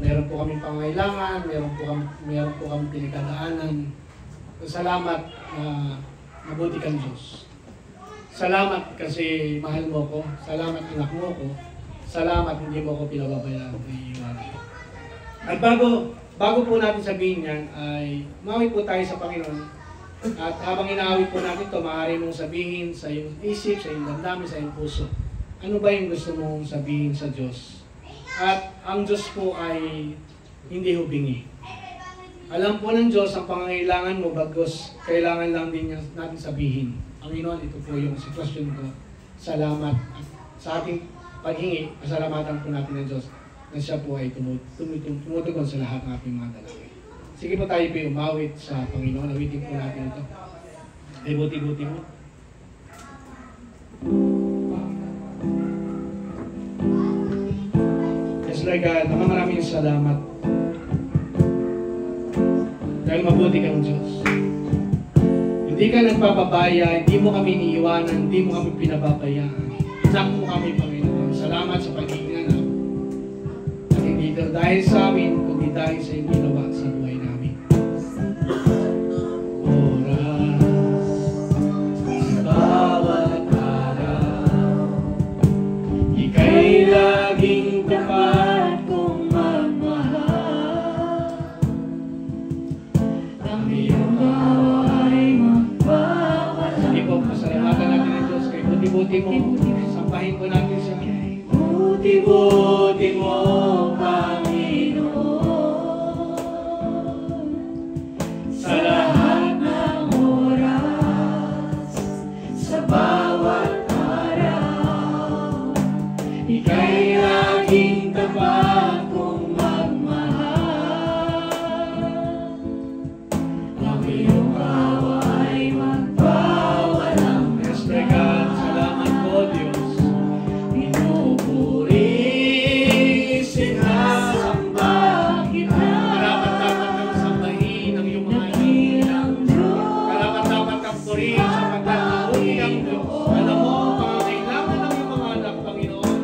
Meron po kaming pangailangan, meron po kaming pinagdadaanan. Salamat na mabuti kang Diyos. Salamat kasi mahal mo ko. Salamat anak mo ko. Salamat hindi mo ko pinababayaan. At bago po natin sabihin yan, ay mawit po tayo sa Panginoon. At habang inaawit po natin ito, maaari mong sabihin sa iyong isip, sa iyong damdamin, sa iyong puso. Ano ba yung gusto mong sabihin sa Diyos? At ang Diyos po ay hindi hubingi. Alam po ng Diyos ang pangangailangan mo, bagos kailangan lang din natin sabihin. Panginoon, ito po yung sitwasyon ko. Salamat. At sa ating paghingi, pasalamatan po natin ng Diyos na siya po ay tumutugon sa lahat ng ating mga dalangin. Sige po tayo po umawit sa Panginoon. Awitin po natin ito. Ay buti-buti mo. Yes, Lord God, maraming salamat. Dahil mabuti kang Diyos. Hindi ka nagpapabaya, hindi mo kami iniiwanan, hindi mo kami pinababayaan. Inak mo kami, Panginoon. Salamat sa paghinga na. At hindi dahil sa amin, kundi dahil sa iyong ginawa sa buhay namin. Oras sa bawat araw, ika'y laging tapat kong magmahal. Ang iyong pasalamatan natin ang Diyos kay buti-buti mo. Sampahin po natin siya. Buti-buti mo, Panginoon. Sa lahat ng oras, sa bawat araw, ika'y laging tapat kong magmahal. Ang iyong awa ay magpawalang hanggan. Salamat po, Diyos. Pinupuri, sinasamba kita. Karapat-dapat kang sambahin ang iyong mga anak. Karapat-dapat kang purihin sapagkat mabuti ang Diyos. Alam mo ang pangangailangan ng iyong mga anak, Panginoon.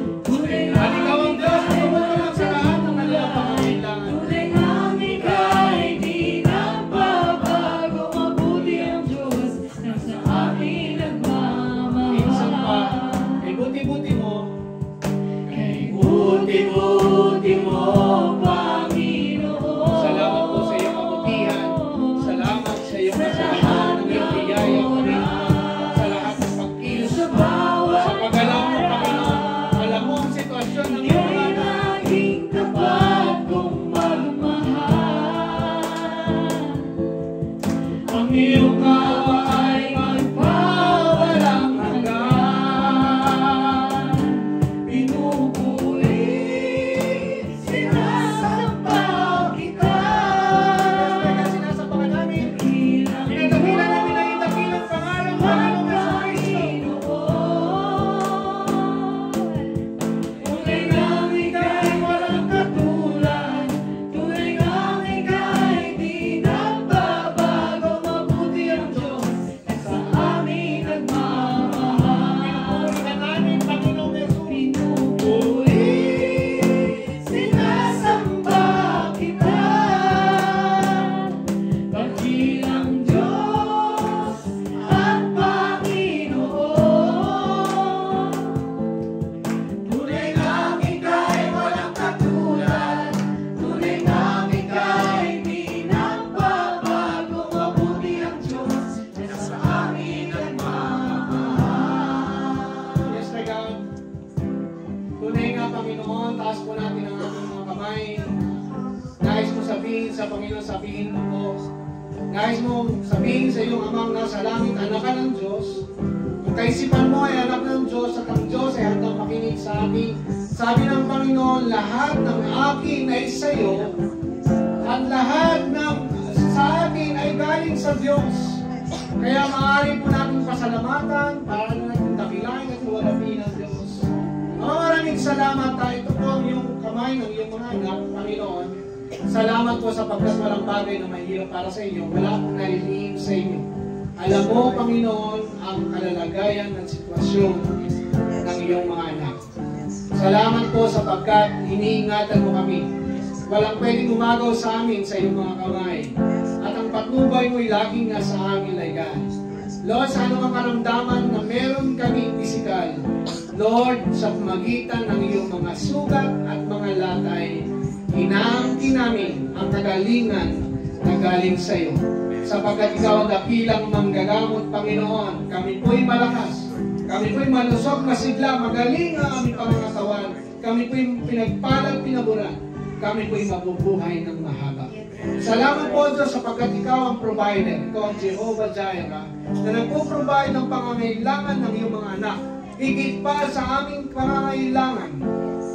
At ikaw ang Diyos na tumutulong sa lahat ng kanilang pangangailangan. Buti-buti mo, Panginoon. Salamat po sa iyong kabutihan. Salamat sa iyong kasalanan ng iyong biyaya, Panginoon. Sa lahat ng pagkilos. Sa pag-alam mo, Panginoon. Alam mo ang sitwasyon ng iyong mga anak. Laging tapat kong magmahal. Ang iyong awa ay nais mong sabihin sa iyong amang nasa langit, anak ka ng Diyos, kung kaisipan mo ay anak ng Diyos at ang Diyos ay handang makinig sa akin, sabi ng Panginoon, lahat ng akin ay sa iyo at lahat ng sa akin ay galing sa Diyos. Kaya maaari po natin pasalamatan para na natin dakilain at luwalhapin ang Diyos. Maraming salamat tayo. Ito po ang iyong kamay ng iyong mga anak, Panginoon. Salamat po sapagkat walang bagay na mahirap para sa inyo. Wala akong nalilihim sa inyo. Alam mo, Panginoon, ang kalalagayan ng sitwasyon ng iyong mga anak. Salamat po sapagkat iniingatan mo kami. Walang pwedeng umagaw sa amin sa iyong mga kamay. At ang patnubay mo'y laging nasa amin, Laigan. Lord, sa anumang karamdaman na meron kami pisikal, Lord, sa magitan ng iyong mga sugat at mga latay, inaangkin namin ang kagalingan na galing sa iyo. Sapagkat ikaw ang dakilang manggagamot, Panginoon. Kami po'y malakas. Kami po'y malusog, masigla, magaling ang aming pangangatawan. Kami po'y pinagpalag, pinaburan. Kami po'y mabubuhay ng mahaba. Salamat po, Diyos, sapagkat ikaw ang provider. Ikaw ang Jehovah Jireh, na nagpo-provide ng pangangailangan ng iyong mga anak. Higit pa sa aming pangangailangan,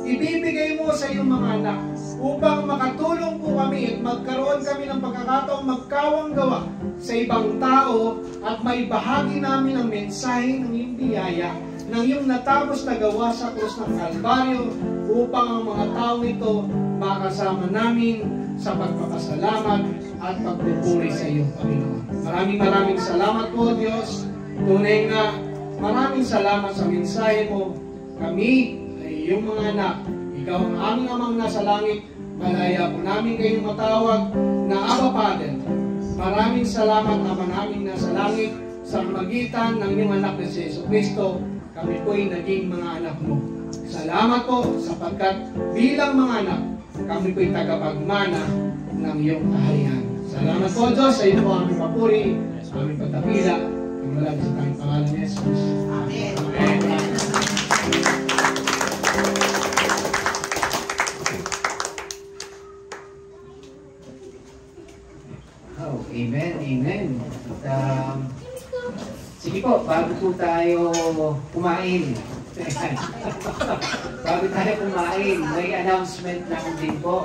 ibibigay mo sa iyong mga anak upang makatulong po kami at magkaroon kami ng pagkakataong magkawang gawa sa ibang tao at may bahagi namin ang mensahe ng iyong biyaya, ng iyong natapos na gawa sa krus ng Kalbaryo upang ang mga tao ito makasama namin sa pagpapasalamat at pagpupuri sa iyo, Panginoon. Maraming salamat po, Diyos. Tunay nga, maraming salamat sa mensahe mo. Kami ay iyong mga anak. Ikaw ang aming amang nasa langit. Malaya po namin kayong matawag na Abba Father. Maraming salamat, Ama namin nasa langit, sa magitan ng iyong anak na si Jesucristo. Kami po'y naging mga anak mo. Salamat po sapagkat bilang mga anak, kami po'y tagapagmana ng iyong kaharian. Salamat po, Diyos, sa iyo po aming papuri, aming pagdakila. Wala sa tayong pangalan ni Jesus. Amen. Amen. Oh, amen, amen. At, sige po, bago po tayo kumain, bago tayo kumain, may announcement lang din po.